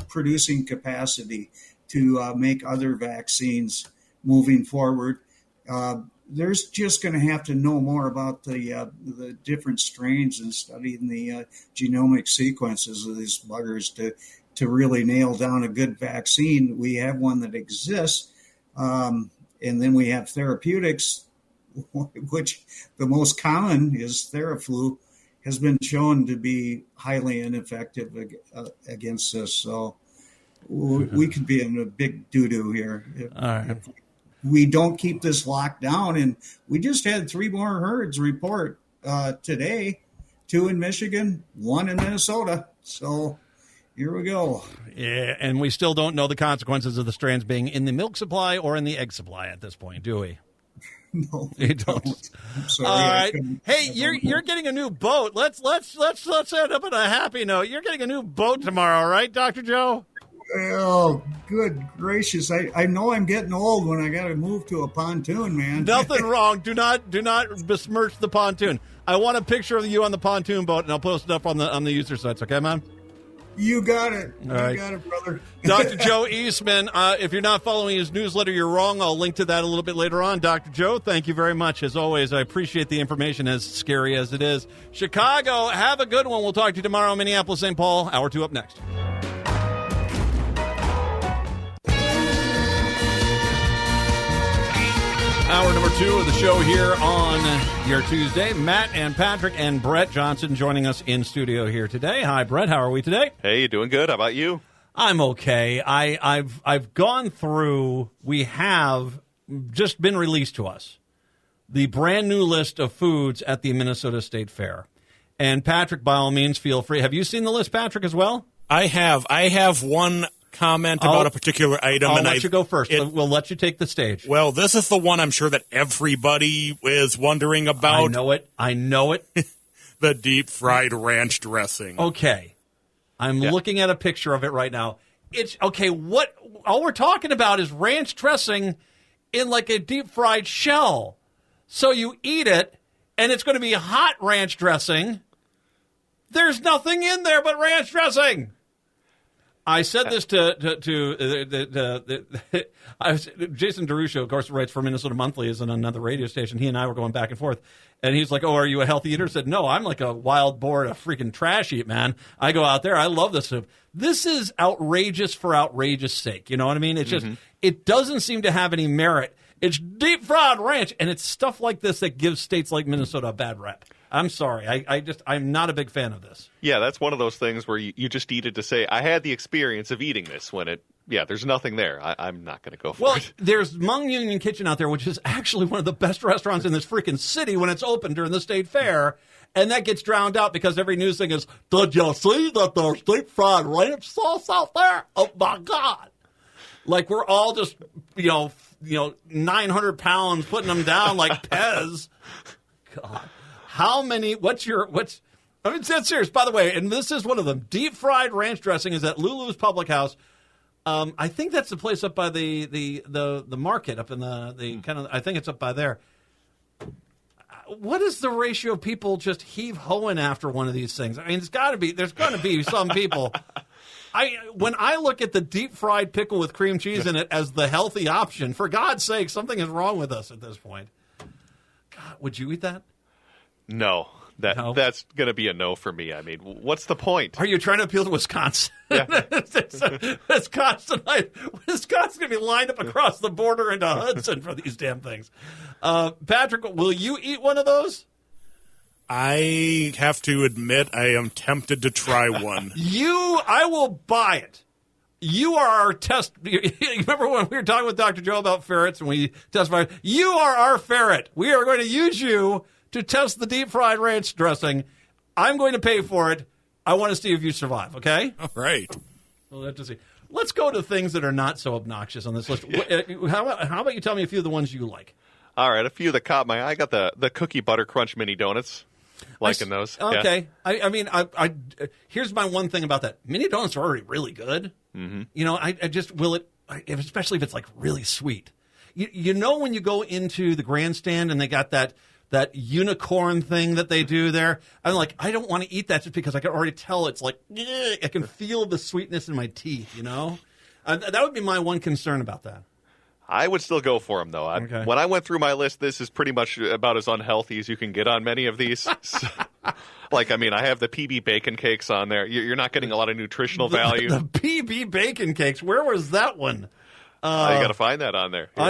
producing capacity to make other vaccines moving forward. There's just going to have to know more about the different strains and studying the genomic sequences of these buggers to really nail down a good vaccine. We have one that exists, and then we have therapeutics, which the most common is Theraflu, has been shown to be highly ineffective against this. So we could be in a big doo-doo here. All right. If we don't keep this locked down. And we just had 3 more herds report today, 2 in Michigan, 1 in Minnesota. So here we go. Yeah, and we still don't know the consequences of the strands being in the milk supply or in the egg supply at this point, do we? No, You don't. I'm sorry. All I right. couldn't- Hey, I you're don't know. you're getting a new boat. Let's end up on a happy note. You're getting a new boat tomorrow, right, Dr. Joe? Oh, good gracious! I know I'm getting old when I got to move to a pontoon, man. Nothing wrong. Do not besmirch the pontoon. I want a picture of you on the pontoon boat, and I'll post it up on the user sites. Okay, man? You got it. All right. You got it, brother. Dr. Joe Eastman, if you're not following his newsletter, you're wrong. I'll link to that a little bit later on. Dr. Joe, thank you very much. As always, I appreciate the information, as scary as it is. Chicago, have a good one. We'll talk to you tomorrow. Minneapolis, St. Paul, hour 2 up next. Hour number 2 of the show here on your Tuesday. Matt and Patrick and Brett Johnson joining us in studio here today. Hi, Brett. How are we today? Hey, you doing good? How about you? I'm okay. I've gone through. We have just been released to us the brand new list of foods at the Minnesota State Fair. And Patrick, by all means, feel free. Have you seen the list, Patrick, as well? I have one comment about a particular item. I'll and let you go first. We'll let you take the stage. Well, this is the one I'm sure that everybody is wondering about. I know it. The deep fried ranch dressing. Okay. I'm looking at a picture of it right now. It's okay. All we're talking about is ranch dressing in like a deep fried shell. So you eat it, and it's going to be hot ranch dressing. There's nothing in there but ranch dressing. I said this to Jason DeRuscio, of course, writes for Minnesota Monthly, is on another radio station. He and I were going back and forth, and he's like, "Oh, are you a healthy eater?" I said, "No, I'm like a wild boar, a freaking trash eat, man. I go out there, I love this soup. This is outrageous for outrageous sake. You know what I mean? It's just it doesn't seem to have any merit. It's deep fried ranch, and it's stuff like this that gives states like Minnesota a bad rep. I'm sorry. I'm not a big fan of this. Yeah, that's one of those things where you just eat it to say, I had the experience of eating this when there's nothing there. I'm not going to go for it. There's Hmong Union Kitchen out there, which is actually one of the best restaurants in this freaking city when it's open during the state fair. And that gets drowned out because every news thing is, did you see that there's deep fried ranch sauce out there? Oh, my God. Like we're all just, 900 pounds putting them down like Pez. God. How many, I mean, that's serious, by the way, and this is one of them. Deep fried ranch dressing is at Lulu's Public House. I think that's the place up by the market, up in the kind of, I think it's up by there. What is the ratio of people just heave-hoeing after one of these things? I mean, there's going to be some people. When I look at the deep fried pickle with cream cheese in it as the healthy option, for God's sake, something is wrong with us at this point. God, would you eat that? No. That's going to be a no for me. I mean, what's the point? Are you trying to appeal to Wisconsin? Yeah. Wisconsin's going to be lined up across the border into Hudson for these damn things. Patrick, will you eat one of those? I have to admit I am tempted to try one. I will buy it. You are our test. You remember when we were talking with Dr. Joe about ferrets and we testified? You are our ferret. We are going to use you to test the deep fried ranch dressing. I'm going to pay for it. I want to see if you survive, okay? All right. We'll have to see. Let's go to things that are not so obnoxious on this list. How about you tell me a few of the ones you like? All right, a few that caught my eye. I got the Cookie Butter Crunch mini donuts. Liking those. Okay. Yeah. I here's my one thing about that. Mini donuts are already really good. Mm-hmm. I just especially if it's like really sweet. You know when you go into the grandstand and they got that unicorn thing that they do there, I'm like, I don't want to eat that just because I can already tell it's like, I can feel the sweetness in my teeth, That would be my one concern about that. I would still go for them, though. Okay. When I went through my list, this is pretty much about as unhealthy as you can get on many of these. I have the PB bacon cakes on there. You're not getting a lot of nutritional value. The PB bacon cakes, where was that one? You got to find that on there. Here.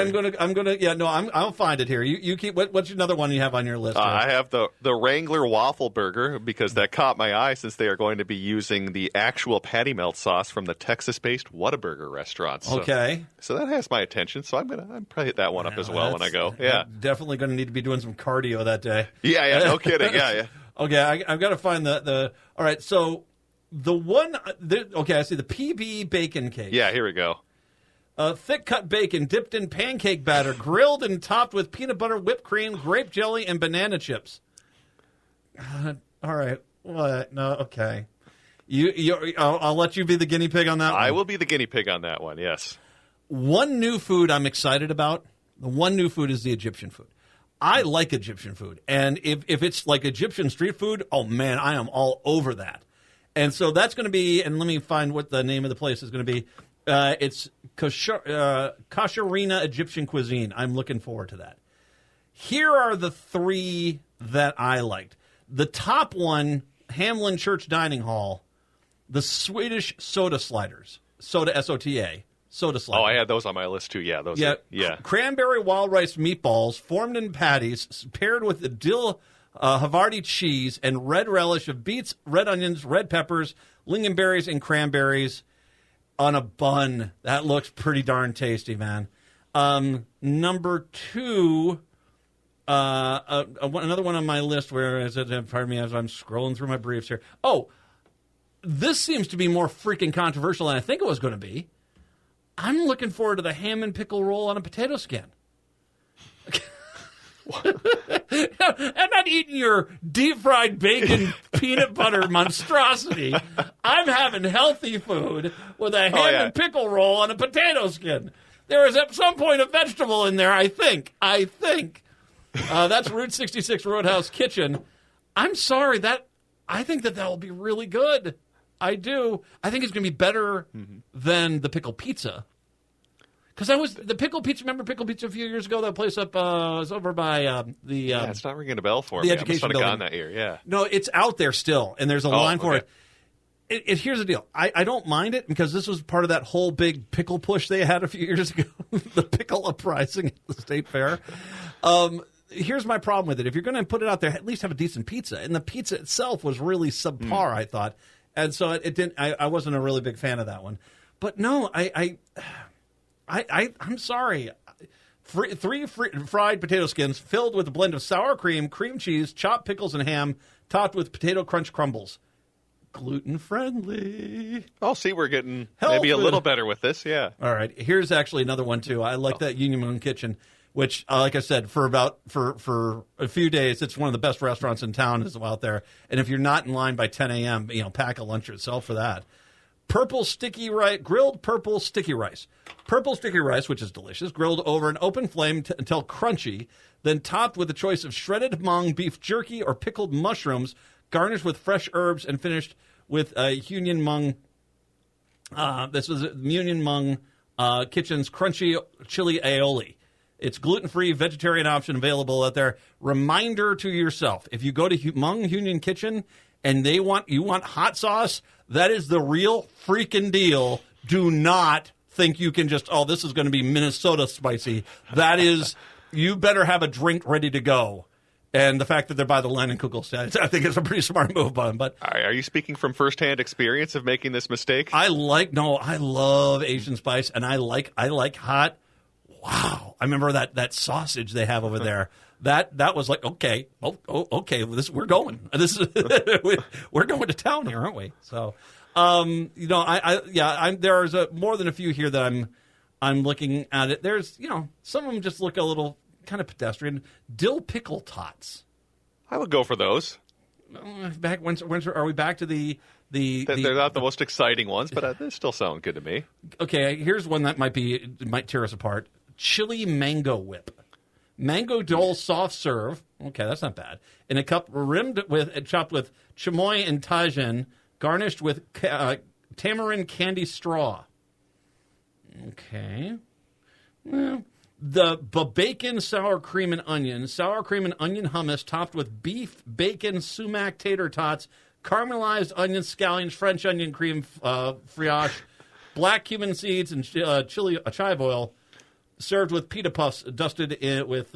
I'll find it here. You keep. What's another one you have on your list? I have the Wrangler waffle burger because that caught my eye since they are going to be using the actual patty melt sauce from the Texas-based Whataburger restaurants. So that has my attention. So I'm probably hit that one up as well when I go. Yeah, definitely going to need to be doing some cardio that day. Yeah, no kidding. Yeah. Okay, I've got to find the. All right, so the one. Okay, I see the PB bacon cake. Yeah, here we go. Thick-cut bacon dipped in pancake batter, grilled and topped with peanut butter, whipped cream, grape jelly, and banana chips. All right. What? No, okay. I'll let you be the guinea pig on that one. I will be the guinea pig on that one, yes. One new food I'm excited about, the one new food is the Egyptian food. I like Egyptian food. And if it's like Egyptian street food, oh, man, I am all over that. And so that's going to be, and let me find what the name of the place is going to be. It's Kasharina Egyptian Cuisine. I'm looking forward to that. Here are the three that I liked. The top one, Hamlin Church Dining Hall, the Swedish soda sliders. Soda, S-O-T-A. Soda sliders. Oh, I had those on my list, too. Yeah, those. Yeah. Yeah. Cranberry wild rice meatballs formed in patties, paired with the dill Havarti cheese and red relish of beets, red onions, red peppers, lingonberries, and cranberries on a bun. That looks pretty darn tasty, man. Number two, another one on my list where, pardon me, as I'm scrolling through my briefs here. Oh, this seems to be more freaking controversial than I think it was going to be. I'm looking forward to the ham and pickle roll on a potato skin. I'm not eating your deep-fried bacon peanut butter monstrosity. I'm having healthy food with a ham and pickle roll on a potato skin. There is at some point a vegetable in there, I think. That's Route 66 Roadhouse Kitchen. I'm sorry, I think that will be really good. I do. I think it's going to be better than the pickle pizza. Because the pickle pizza. Remember pickle pizza a few years ago? That place up was over by the. Yeah, it's not ringing a bell for me. The education building. Gone that year. Yeah. No, it's out there still, and there's a line for it. Here's the deal. I don't mind it because this was part of that whole big pickle push they had a few years ago. The pickle uprising at the state fair. Here's my problem with it. If you're going to put it out there, at least have a decent pizza. And the pizza itself was really subpar, I thought. And so it didn't. I wasn't a really big fan of that one. But no, I'm sorry. Three fried potato skins filled with a blend of sour cream, cream cheese, chopped pickles, and ham, topped with potato crunch crumbles. Gluten friendly. Oh, see, we're getting maybe a little better with this. Yeah. All right. Here's actually another one too. I like that Union Moon Kitchen, which, like I said, for a few days, it's one of the best restaurants in town is out there. And if you're not in line by 10 a.m., pack a lunch yourself for that. Purple sticky rice, grilled purple sticky rice. Purple sticky rice, which is delicious, grilled over an open flame until crunchy, then topped with a choice of shredded mung, beef jerky, or pickled mushrooms, garnished with fresh herbs, and finished with Union Mung. This was Union Mung Kitchen's crunchy chili aioli. It's gluten-free, vegetarian option available out there. Reminder to yourself, if you go to Mung Union Kitchen and you want hot sauce, that is the real freaking deal. Do not think you can just, this is going to be Minnesota spicy. That is, you better have a drink ready to go. And the fact that they're by the Leinenkugel stand, I think it's a pretty smart move by them. But are you speaking from firsthand experience of making this mistake? I love Asian spice, and I like hot. Wow, I remember that sausage they have over there. That was like, okay, okay, we're going. This is we're going to town here, aren't we? So, there's more than a few here that I'm looking at it. There's, some of them just look a little kind of pedestrian. Dill pickle tots. I would go for those. Are we back to the They're not the most exciting ones, but they still sound good to me. Okay, here's one that might tear us apart. Chili mango whip. Mango dole soft serve. Okay, that's not bad. In a cup chopped with chamoy and tajin, garnished with tamarind candy straw. Okay. Well, the bacon sour cream and onion hummus topped with beef, bacon, sumac tater tots, caramelized onion scallions, French onion cream frioche, black cumin seeds, and chili chive oil. Served with pita puffs, dusted with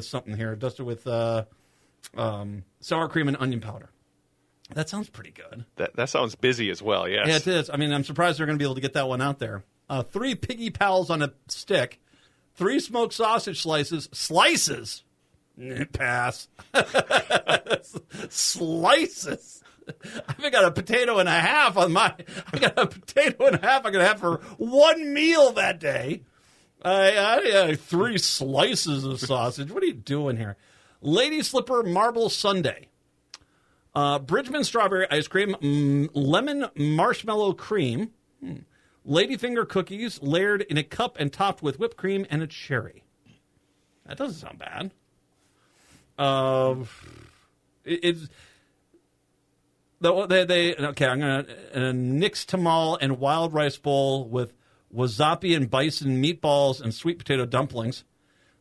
something here. Dusted with sour cream and onion powder. That sounds pretty good. That sounds busy as well. Yes. Yeah, it is. I mean, I'm surprised they're going to be able to get that one out there. 3 piggy pals on a stick, 3 smoked sausage slices. Pass. Slices. I've got a potato and a half on my. I got a potato and a half I'm going to have for one meal that day. I had 3 slices of sausage. What are you doing here? Lady Slipper Marble Sundae. Bridgman strawberry ice cream, lemon marshmallow cream, ladyfinger cookies layered in a cup and topped with whipped cream and a cherry. That doesn't sound bad. It's okay. I'm gonna nixtamal and wild rice bowl with wasabi and bison meatballs and sweet potato dumplings.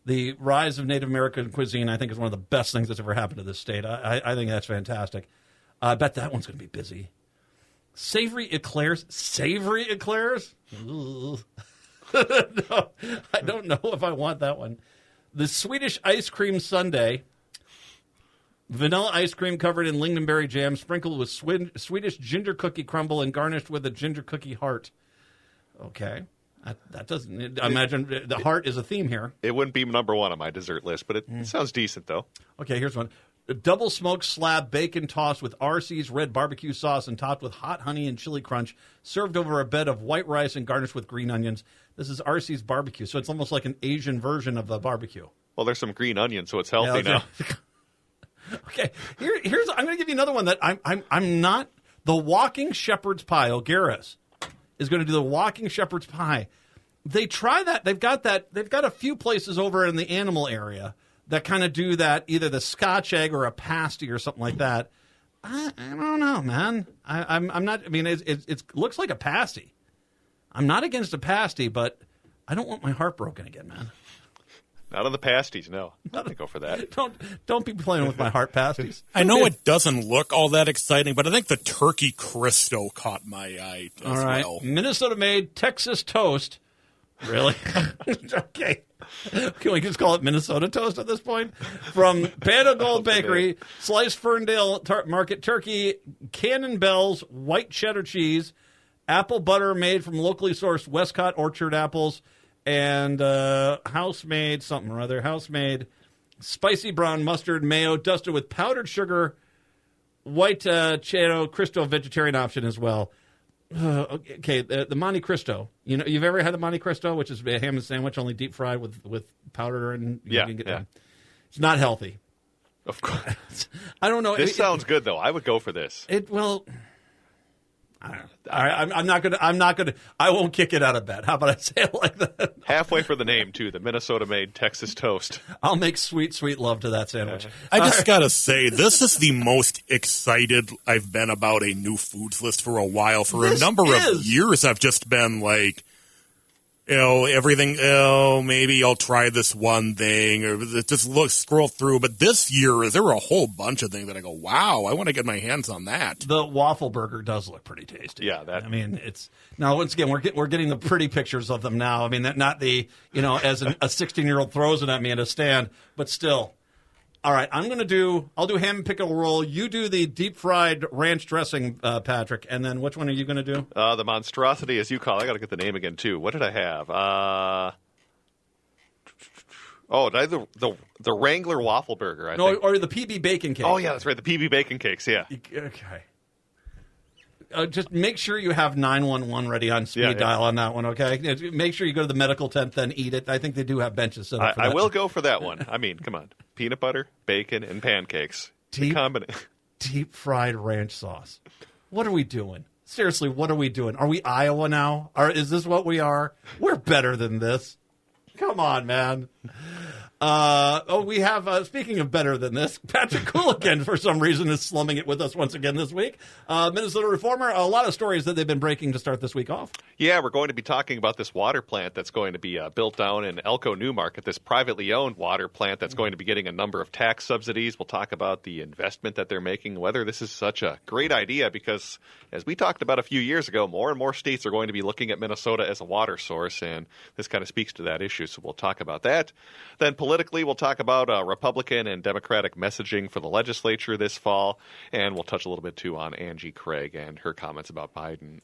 The rise of Native American cuisine, I think, is one of the best things that's ever happened to this state. I think that's fantastic. I bet that one's going to be busy. Savory eclairs? Savory eclairs? No, I don't know if I want that one. The Swedish ice cream sundae. Vanilla ice cream covered in lingonberry jam, sprinkled with Swedish ginger cookie crumble and garnished with a ginger cookie heart. Okay. That doesn't. I imagine the heart is a theme here. It wouldn't be number 1 on my dessert list, but it sounds decent, though. Okay, here's one. A double smoked slab bacon tossed with RC's red barbecue sauce and topped with hot honey and chili crunch, served over a bed of white rice and garnished with green onions. This is RC's barbecue, so it's almost like an Asian version of the barbecue. Well, there's some green onions, so it's healthy now. Okay, here's. I'm going to give you another one that I'm not. The Walking Shepherd's Pie. O'Gara's is going to do the Walking Shepherd's Pie. They try that. They've got a few places over in the animal area that kind of do that, either the Scotch egg or a pasty or something like that. I don't know, man. I'm not. I mean, it looks like a pasty. I'm not against a pasty, but I don't want my heart broken again, man. Not on the pasties, no. I'm going to go for that. Don't be playing with my heart pasties. I know it doesn't look all that exciting, but I think the turkey Cristo caught my eye as all right. well. Minnesota-made Texas toast. Really? Okay. Can we just call it Minnesota toast at this point? From Panda Gold Bakery, sliced Ferndale Market turkey, Cannon Bells, white cheddar cheese, apple butter made from locally sourced Westcott orchard apples, and house-made something or other, house-made spicy brown mustard mayo dusted with powdered sugar, white cheddar Cristo vegetarian option as well. Okay, the Monte Cristo. You know, you've ever had the Monte Cristo, which is a ham and sandwich, only deep fried with powder and yeah. It's not healthy. Of course, I don't know. This sounds good though. I would go for this. I don't know. I'm not gonna. I won't kick it out of bed. How about I say it like that? Halfway for the name too. The Minnesota-made Texas toast. I'll make sweet love to that sandwich. I just gotta say, this is the most excited I've been about a new foods list for a while. For a number of years, I've just been like, everything. Maybe I'll try this one thing, or just scroll through. But this year, there were a whole bunch of things that I go, wow, I want to get my hands on that. The waffle burger does look pretty tasty. Yeah, I mean, it's now once again we're getting the pretty pictures of them now. I mean, not the as a 16-year-old throws it at me at a stand, but still. All right, I'll do ham and pickle roll. You do the deep fried ranch dressing, Patrick, and then which one are you going to do? The monstrosity, as you call it. I got to get the name again too. What did I have? The Wrangler waffle burger. I think. Or the PB bacon cake. Oh yeah, that's right. The PB bacon cakes. Yeah. Okay. Just make sure you have 911 ready on speed dial on that one, okay? Make sure you go to the medical tent, then eat it. I think they do have benches set up for that. I will go for that one. I mean, come on. Peanut butter, bacon, and pancakes. Deep fried ranch sauce. What are we doing? Seriously, what are we doing? Are we Iowa now? Is this what we are? We're better than this. Come on, man. We have, speaking of better than this, Patrick Coolican, for some reason, is slumming it with us once again this week. Minnesota Reformer, a lot of stories that they've been breaking to start this week off. Yeah, we're going to be talking about this water plant that's going to be built down in Elko Newmarket, this privately owned water plant that's going to be getting a number of tax subsidies. We'll talk about the investment that they're making, whether this is such a great idea, because as we talked about a few years ago, more and more states are going to be looking at Minnesota as a water source, and this kind of speaks to that issue, so we'll talk about that. Then politically, we'll talk about Republican and Democratic messaging for the legislature this fall, and we'll touch a little bit, too, on Angie Craig and her comments about Biden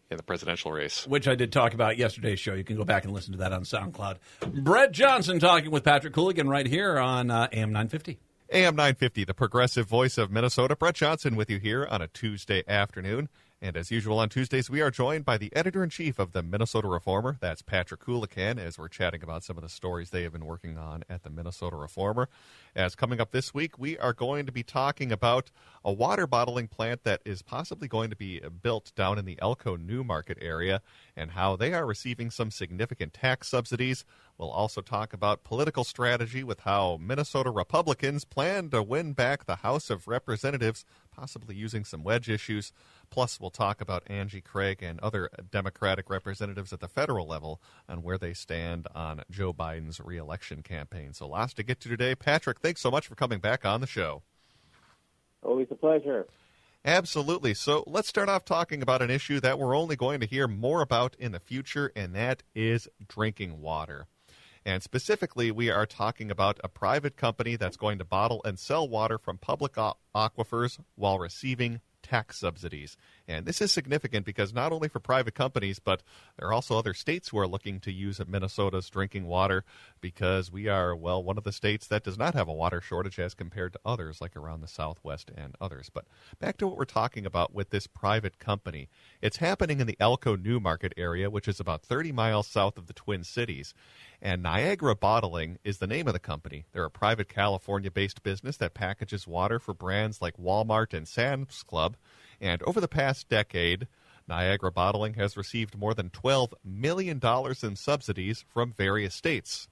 in the presidential race. Which I did talk about yesterday's show. You can go back and listen to that on SoundCloud. Brett Johnson talking with Patrick Coolican right here on AM 950. AM 950, the progressive voice of Minnesota. Brett Johnson with you here on a Tuesday afternoon. And as usual on Tuesdays, we are joined by the editor-in-chief of the Minnesota Reformer. That's Patrick Coolican, as we're chatting about some of the stories they have been working on at the Minnesota Reformer. As coming up this week, we are going to be talking about a water bottling plant that is possibly going to be built down in the Elko New Market area and how they are receiving some significant tax subsidies. We'll also talk about political strategy with how Minnesota Republicans plan to win back the House of Representatives, possibly using some wedge issues. Plus, we'll talk about Angie Craig and other Democratic representatives at the federal level on where they stand on Joe Biden's reelection campaign. So lots to get to today. Patrick, thanks so much for coming back on the show. Always a pleasure. Absolutely. So let's start off talking about an issue that we're only going to hear more about in the future, and that is drinking water. And specifically, we are talking about a private company that's going to bottle and sell water from public aquifers while receiving tax subsidies. And this is significant because not only for private companies, but there are also other states who are looking to use Minnesota's drinking water because we are, well, one of the states that does not have a water shortage as compared to others, like around the Southwest and others. But back to what we're talking about with this private company. It's happening in the Elko New Market area, which is about 30 miles south of the Twin Cities. And Niagara Bottling is the name of the company. They're a private California-based business that packages water for brands like Walmart and Sam's Club. And over the past decade, Niagara Bottling has received more than $12 million in subsidies from various states.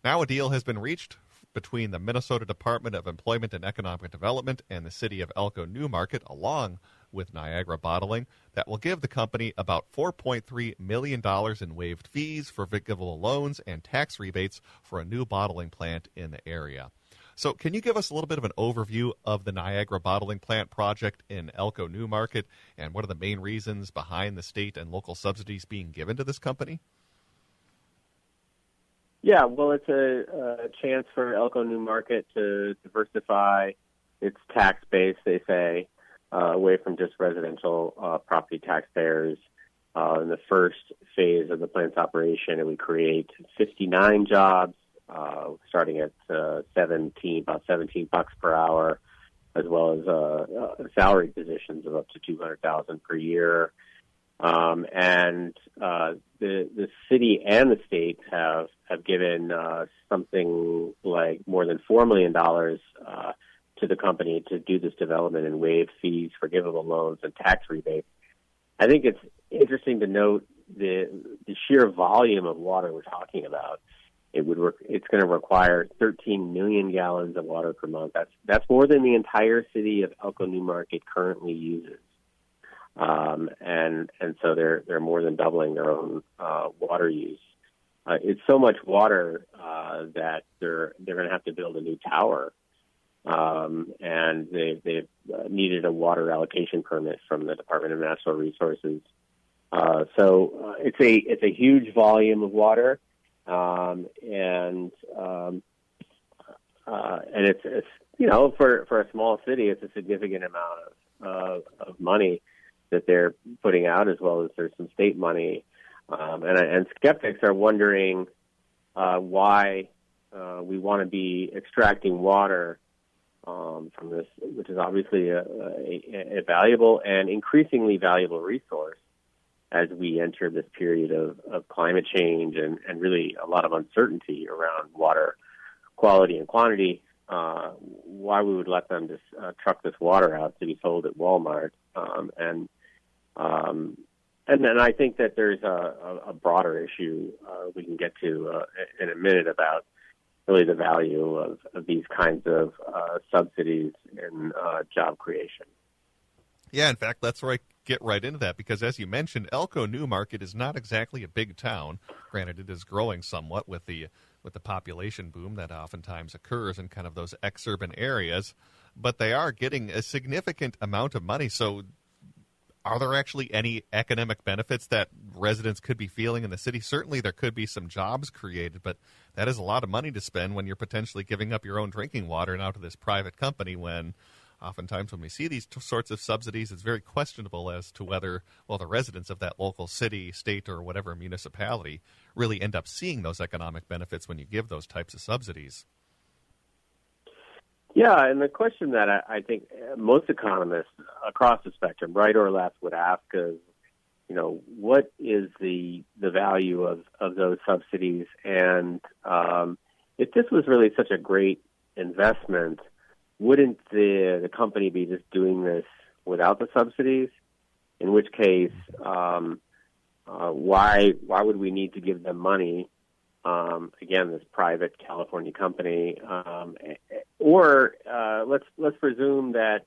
Now a deal has been reached between the Minnesota Department of Employment and Economic Development and the city of Elko New Market, along with Niagara Bottling, that will give the company about $4.3 million in waived fees, forgivable loans, and tax rebates for a new bottling plant in the area. So can you give us a little bit of an overview of the Niagara Bottling Plant project in Elko New Market and what are the main reasons behind the state and local subsidies being given to this company? Yeah, well, it's a chance for Elko New Market to diversify its tax base, they say, away from just residential property taxpayers. In the first phase of the plant's operation, it would create 59 jobs, starting at about $17 per hour, as well as salary positions of up to $200,000 per year. And the city and the state have given something like more than $4 million to the company to do this development and waive fees, forgivable loans, and tax rebates. I think it's interesting to note the sheer volume of water we're talking about. It's going to require 13 million gallons of water per month. That's more than the entire city of Elko New Market currently uses. And so they're more than doubling their own water use. It's so much water that they're going to have to build a new tower, and they've needed a water allocation permit from the Department of Natural Resources. So it's a huge volume of water, and it's for a small city, it's a significant amount of money that they're putting out, as well as there's some state money. And skeptics are wondering why we want to be extracting water from this, which is obviously a valuable and increasingly valuable resource as we enter this period of climate change and really a lot of uncertainty around water quality and quantity. Why we would let them just truck this water out to be sold at Walmart. And then I think that there's a broader issue we can get to in a minute about really the value of these kinds of subsidies in job creation. Yeah, in fact, let's get right into that because, as you mentioned, Elko New Market is not exactly a big town. Granted, it is growing somewhat with the population boom that oftentimes occurs in kind of those exurban areas, but they are getting a significant amount of money. So are there actually any economic benefits that residents could be feeling in the city? Certainly there could be some jobs created, but that is a lot of money to spend when you're potentially giving up your own drinking water now to this private company when oftentimes when we see these sorts of subsidies, it's very questionable as to whether, well, the residents of that local city, state, or whatever municipality really end up seeing those economic benefits when you give those types of subsidies. Yeah, and the question that I think most economists across the spectrum, right or left, would ask is, what is the value of those subsidies? And if this was really such a great investment, wouldn't the company be just doing this without the subsidies? In which case, why would we need to give them money? Again, this private California company, or let's presume that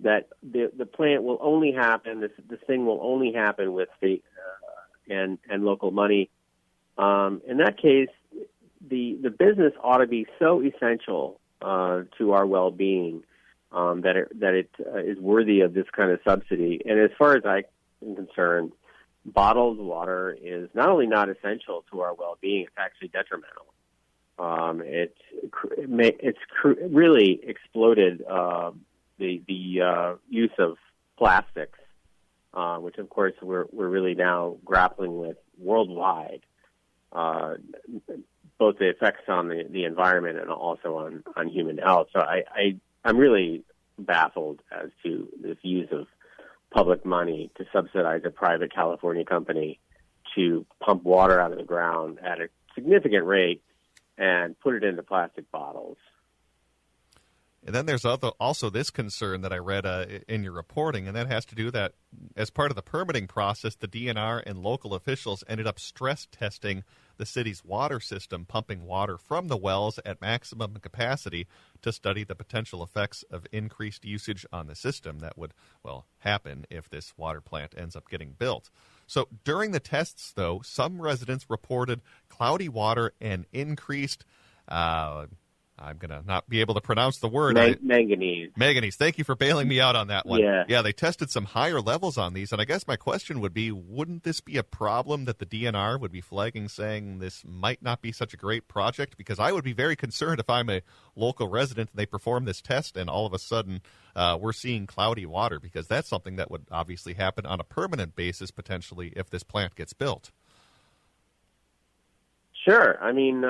that the plant will only happen. This thing will only happen with state and local money. In that case, the business ought to be so essential to our well-being that it is worthy of this kind of subsidy. And as far as I'm concerned, bottled water is not only not essential to our well-being; it's actually detrimental. It's really exploded the use of plastics, which of course we're really now grappling with worldwide, both the effects on the environment and also on human health. So I'm really baffled as to this use of public money to subsidize a private California company to pump water out of the ground at a significant rate and put it into plastic bottles. And then there's also this concern that I read in your reporting, and that has to do that as part of the permitting process, the DNR and local officials ended up stress testing the city's water system, pumping water from the wells at maximum capacity to study the potential effects of increased usage on the system that would, happen if this water plant ends up getting built. So during the tests, though, some residents reported cloudy water and increased I'm going to not be able to pronounce the word. Manganese. Manganese. Thank you for bailing me out on that one. Yeah, they tested some higher levels on these, and I guess my question would be, wouldn't this be a problem that the DNR would be flagging, saying this might not be such a great project? Because I would be very concerned if I'm a local resident and they perform this test and all of a sudden we're seeing cloudy water, because that's something that would obviously happen on a permanent basis potentially if this plant gets built. Sure. I mean,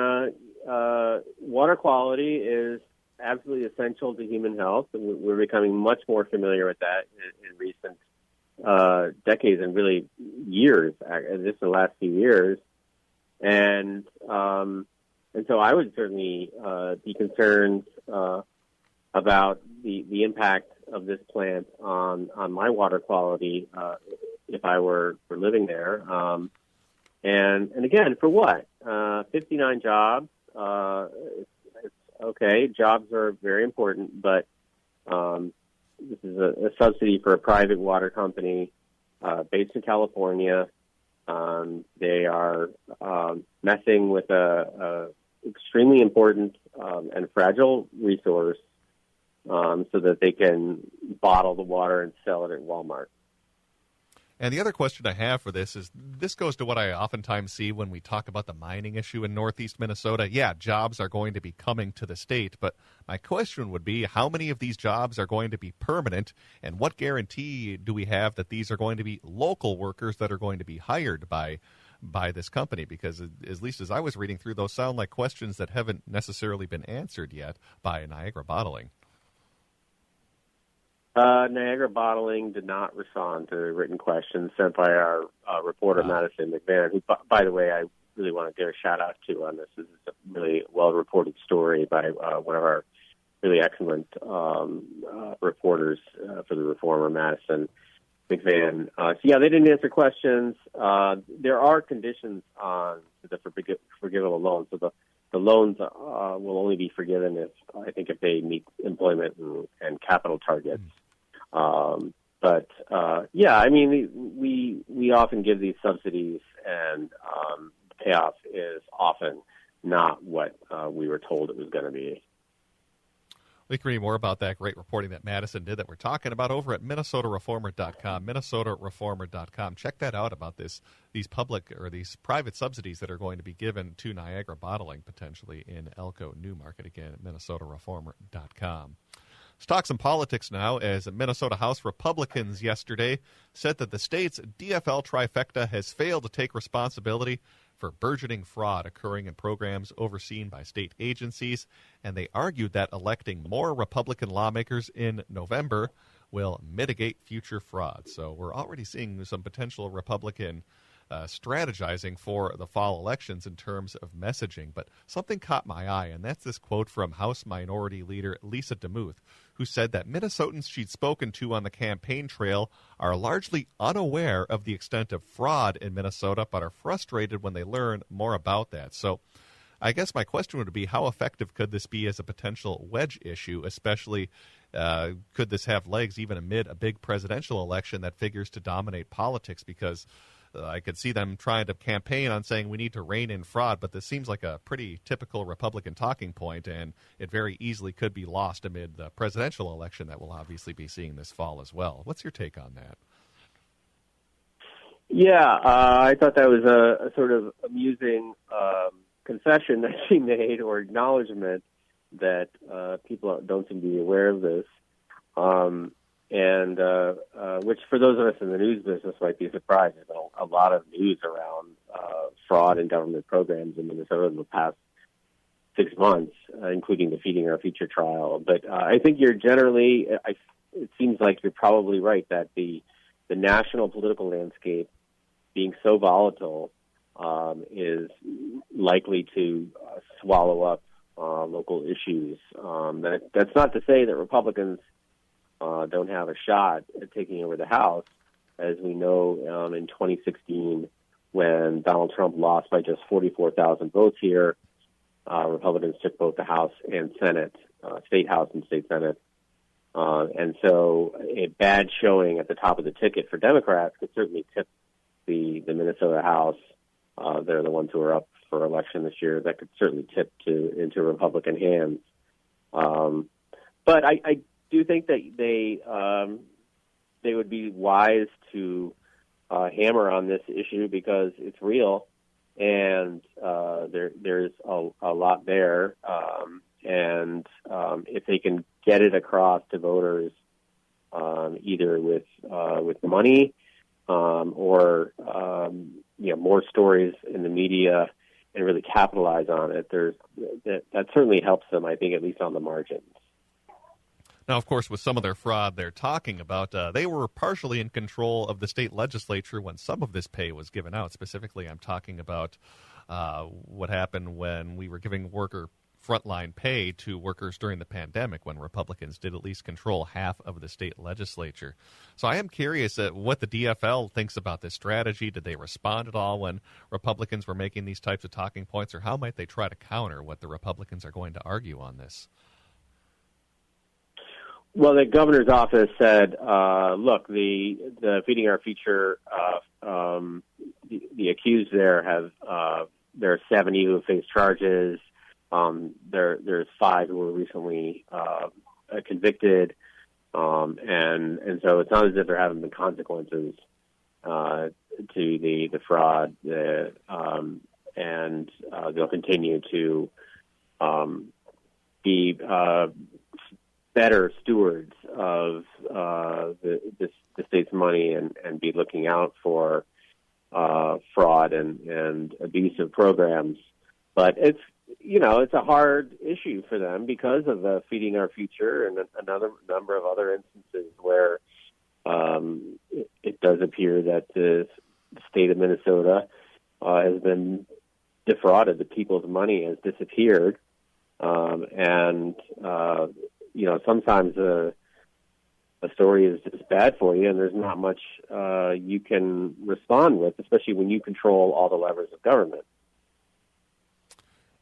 water quality is absolutely essential to human health, and we're becoming much more familiar with that in recent decades and really years, just the last few years. And so I would certainly be concerned about the impact of this plant on my water quality if I were living there. And again, for what? 59 jobs. It's okay. Jobs are very important, but this is a subsidy for a private water company based in California. They are messing with a extremely important and fragile resource so that they can bottle the water and sell it at Walmart. And the other question I have for this is, this goes to what I oftentimes see when we talk about the mining issue in northeast Minnesota. Yeah, jobs are going to be coming to the state, but my question would be, how many of these jobs are going to be permanent, and what guarantee do we have that these are going to be local workers that are going to be hired by this company? Because at least as I was reading through, those sound like questions that haven't necessarily been answered yet by Niagara Bottling. Niagara Bottling did not respond to written questions sent by our reporter, Madison McNeil, who, by the way, I really want to give a shout-out to on this. This is a really well-reported story by one of our really excellent reporters for the Reformer, Madison McNeil. So, yeah, they didn't answer questions. There are conditions on the forgivable loans. So the loans will only be forgiven if they meet employment and capital targets. Yeah, I mean, we often give these subsidies, and the payoff is often not what we were told it was going to be. We can read more about that great reporting that Madison did that we're talking about over at MinnesotaReformer.com, MinnesotaReformer.com. Check that out about these public or these private subsidies that are going to be given to Niagara Bottling potentially in Elko Newmarket, again at MinnesotaReformer.com. Let's talk some politics now, as Minnesota House Republicans yesterday said that the state's DFL trifecta has failed to take responsibility for burgeoning fraud occurring in programs overseen by state agencies, and they argued that electing more Republican lawmakers in November will mitigate future fraud. So we're already seeing some potential Republican strategizing for the fall elections in terms of messaging. But something caught my eye, and that's this quote from House Minority Leader Lisa DeMuth, who said that Minnesotans she'd spoken to on the campaign trail are largely unaware of the extent of fraud in Minnesota, but are frustrated when they learn more about that. So I guess my question would be, how effective could this be as a potential wedge issue, especially could this have legs even amid a big presidential election that figures to dominate politics? Because I could see them trying to campaign on saying we need to rein in fraud, but this seems like a pretty typical Republican talking point, and it very easily could be lost amid the presidential election that we'll obviously be seeing this fall as well. What's your take on that? Yeah, I thought that was a sort of amusing concession that she made, or acknowledgement that people don't seem to be aware of this. And which for those of us in the news business might be surprising. There's a lot of news around fraud in government programs in Minnesota in the past 6 months, including the Feeding Our Future trial. But I think it seems like you're probably right that the national political landscape being so volatile is likely to swallow up local issues. That's not to say that Republicans don't have a shot at taking over the House. As we know, in 2016, when Donald Trump lost by just 44,000 votes here, Republicans took both the House and Senate, State House and State Senate. And so a bad showing at the top of the ticket for Democrats could certainly tip the Minnesota House. They're the ones who are up for election this year. That could certainly tip into Republican hands. But I do think that they would be wise to hammer on this issue because it's real, and there's a lot there. And if they can get it across to voters, either with money or more stories in the media, and really capitalize on it, that certainly helps them, I think, at least on the margins. Now, of course, with some of their fraud they're talking about, they were partially in control of the state legislature when some of this pay was given out. Specifically, I'm talking about what happened when we were giving worker frontline pay to workers during the pandemic, when Republicans did at least control half of the state legislature. So I am curious what the DFL thinks about this strategy. Did they respond at all when Republicans were making these types of talking points, or how might they try to counter what the Republicans are going to argue on this? Well, the governor's office said, look, the Feeding Our Future, the accused there there are 70 who have faced charges. There's 5 who were recently convicted, and so it's not as if there haven't been consequences to the fraud, and they'll continue to be better stewards of the state's money and be looking out for fraud and abusive programs. But it's a hard issue for them because of the Feeding Our Future and another number of other instances where it does appear that the state of Minnesota has been defrauded. The people's money has disappeared, and sometimes a story is just bad for you, and there's not much you can respond with, especially when you control all the levers of government.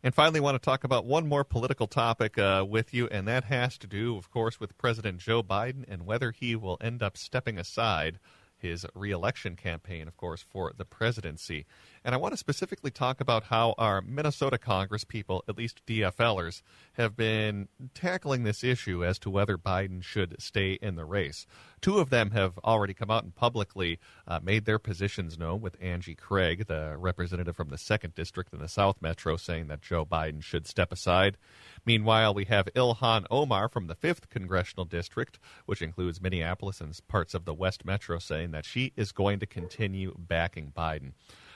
And finally, I want to talk about one more political topic with you, and that has to do, of course, with President Joe Biden and whether he will end up stepping aside his re-election campaign, of course, for the presidency. And I want to specifically talk about how our Minnesota Congress people, at least DFLers, have been tackling this issue as to whether Biden should stay in the race. 2 of them have already come out and publicly made their positions known, with Angie Craig, the representative from the 2nd District in the South Metro, saying that Joe Biden should step aside. Meanwhile, we have Ilhan Omar from the 5th Congressional District, which includes Minneapolis and parts of the West Metro, saying that she is going to continue backing Biden.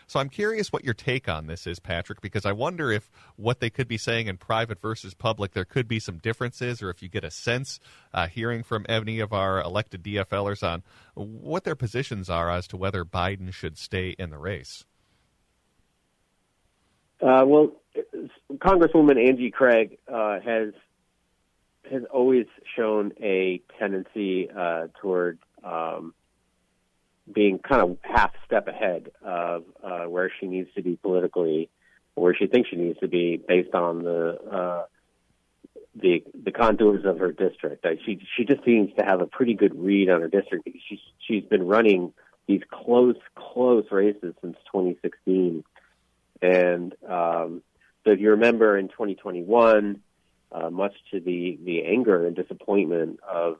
So I'm curious what your take on this is, Patrick, because I wonder if what they could be saying in private versus public, there could be some differences, or if you get a sense hearing from any of our elected DFLers on what their positions are as to whether Biden should stay in the race. Well, Congresswoman Angie Craig has always shown a tendency toward being kind of half step ahead of where she needs to be politically, where she thinks she needs to be based on the contours of her district. She just seems to have a pretty good read on her district because she's been running these close races since 2016. And so if you remember in 2021, much to the anger and disappointment of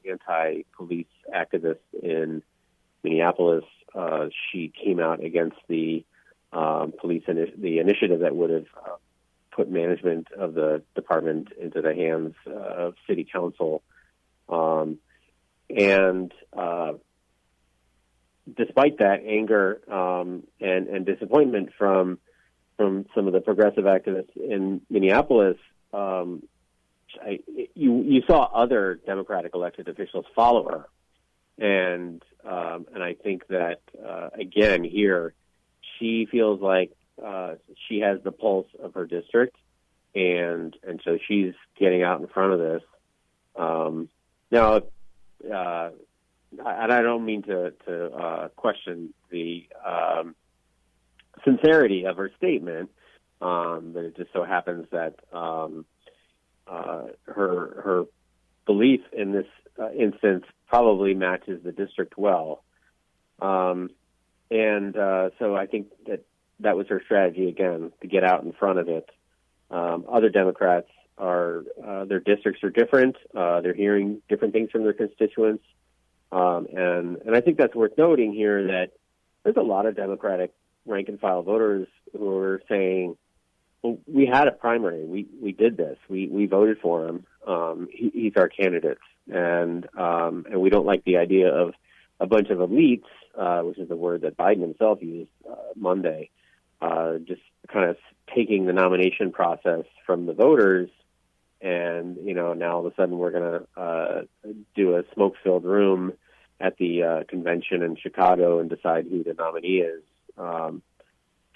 anti-police activists in Minneapolis, she came out against the the initiative that would have put management of the department into the hands of city council. And despite that anger and disappointment from some of the progressive activists in Minneapolis, you saw other Democratic elected officials follow her, and I think that again here, she feels like she has the pulse of her district, and so she's getting out in front of this. Now, and I don't mean to question the sincerity of her statement, but it just so happens that her belief in this instance probably matches the district well. And so I think that was her strategy, again, to get out in front of it. Other Democrats their districts are different. They're hearing different things from their constituents. And I think that's worth noting here, that there's a lot of Democratic rank and file voters who are saying, well, we had a primary. We did this. We voted for him. He's our candidate. And we don't like the idea of a bunch of elites, which is the word that Biden himself used Monday, just kind of taking the nomination process from the voters. And, now all of a sudden we're going to do a smoke-filled room at the convention in Chicago and decide who the nominee is.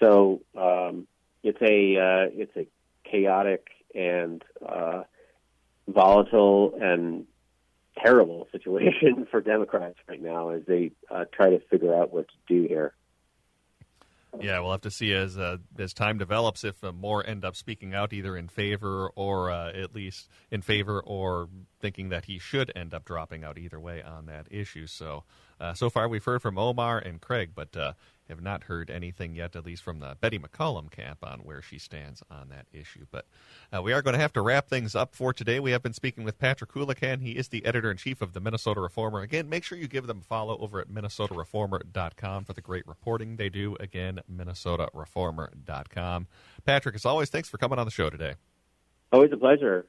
So it's a chaotic and volatile and terrible situation for Democrats right now as they try to figure out what to do here. Yeah, we'll have to see as time develops if more end up speaking out either in favor or at least in favor or thinking that he should end up dropping out either way on that issue. So far we've heard from Omar and Craig, but have not heard anything yet, at least from the Betty McCollum camp, on where she stands on that issue. But we are going to have to wrap things up for today. We have been speaking with Patrick Coolican. He is the editor-in-chief of the Minnesota Reformer. Again, make sure you give them a follow over at minnesotareformer.com for the great reporting they do. Again, minnesotareformer.com. Patrick, as always, thanks for coming on the show today. Always a pleasure.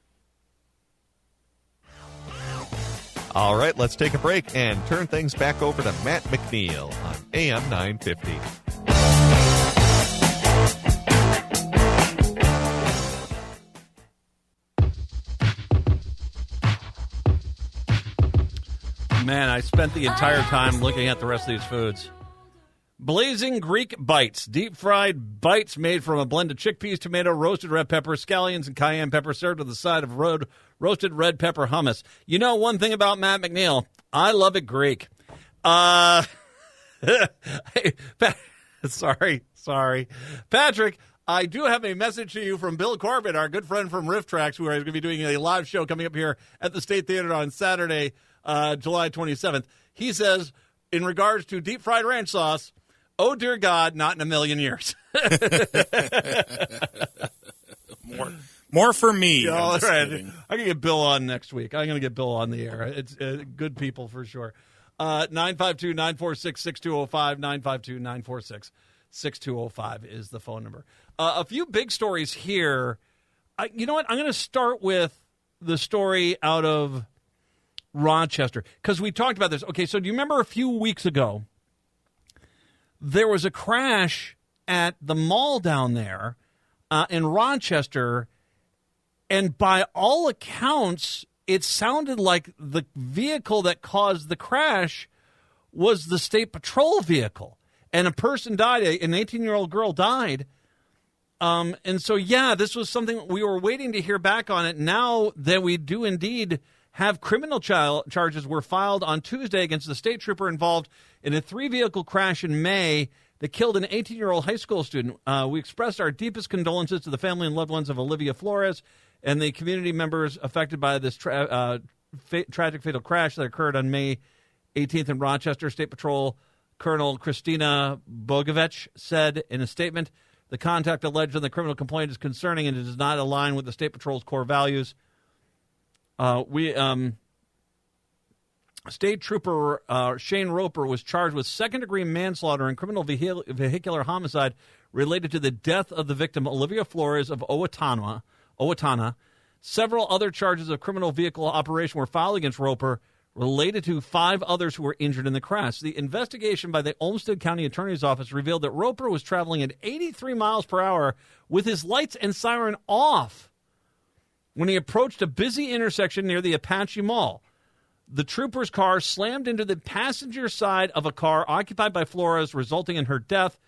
All right, let's take a break and turn things back over to Matt McNeil on AM 950. Man, I spent the entire time looking at the rest of these foods. Blazing Greek bites, deep-fried bites made from a blend of chickpeas, tomato, roasted red pepper, scallions, and cayenne pepper, served with a side of roasted red pepper hummus. You know one thing about Matt McNeil, I love it Greek. Sorry. Patrick, I do have a message to you from Bill Corbett, our good friend from Riff Tracks, who is going to be doing a live show coming up here at the State Theater on Saturday, July 27th. He says, in regards to deep-fried ranch sauce, oh, dear God, not in a million years. More for me. All right. I'm going to get Bill on next week. I'm going to get Bill on the air. It's good people for sure. 952-946-6205, 952-946-6205 is the phone number. A few big stories here. You know what? I'm going to start with the story out of Rochester, because we talked about this. Okay, so do you remember a few weeks ago, there was a crash at the mall down there in Rochester, and by all accounts, it sounded like the vehicle that caused the crash was the State Patrol vehicle. And a person died, an 18-year-old girl died. And so, yeah, this was something we were waiting to hear back on it. Now that we do indeed have criminal charges were filed on Tuesday against the state trooper involved in a 3-vehicle crash in May that killed an 18-year-old high school student. We expressed our deepest condolences to the family and loved ones of Olivia Flores and the community members affected by this tragic fatal crash that occurred on May 18th in Rochester. State Patrol Colonel Christina Bogovich said in a statement, the conduct alleged in the criminal complaint is concerning and it does not align with the State Patrol's core values. State Trooper Shane Roper was charged with second-degree manslaughter and criminal vehicular homicide related to the death of the victim, Olivia Flores of Owatonna. Several other charges of criminal vehicle operation were filed against Roper related to 5 others who were injured in the crash. The investigation by the Olmsted County Attorney's Office revealed that Roper was traveling at 83 miles per hour with his lights and siren off when he approached a busy intersection near the Apache Mall. The trooper's car slammed into the passenger side of a car occupied by Flores, resulting in her death.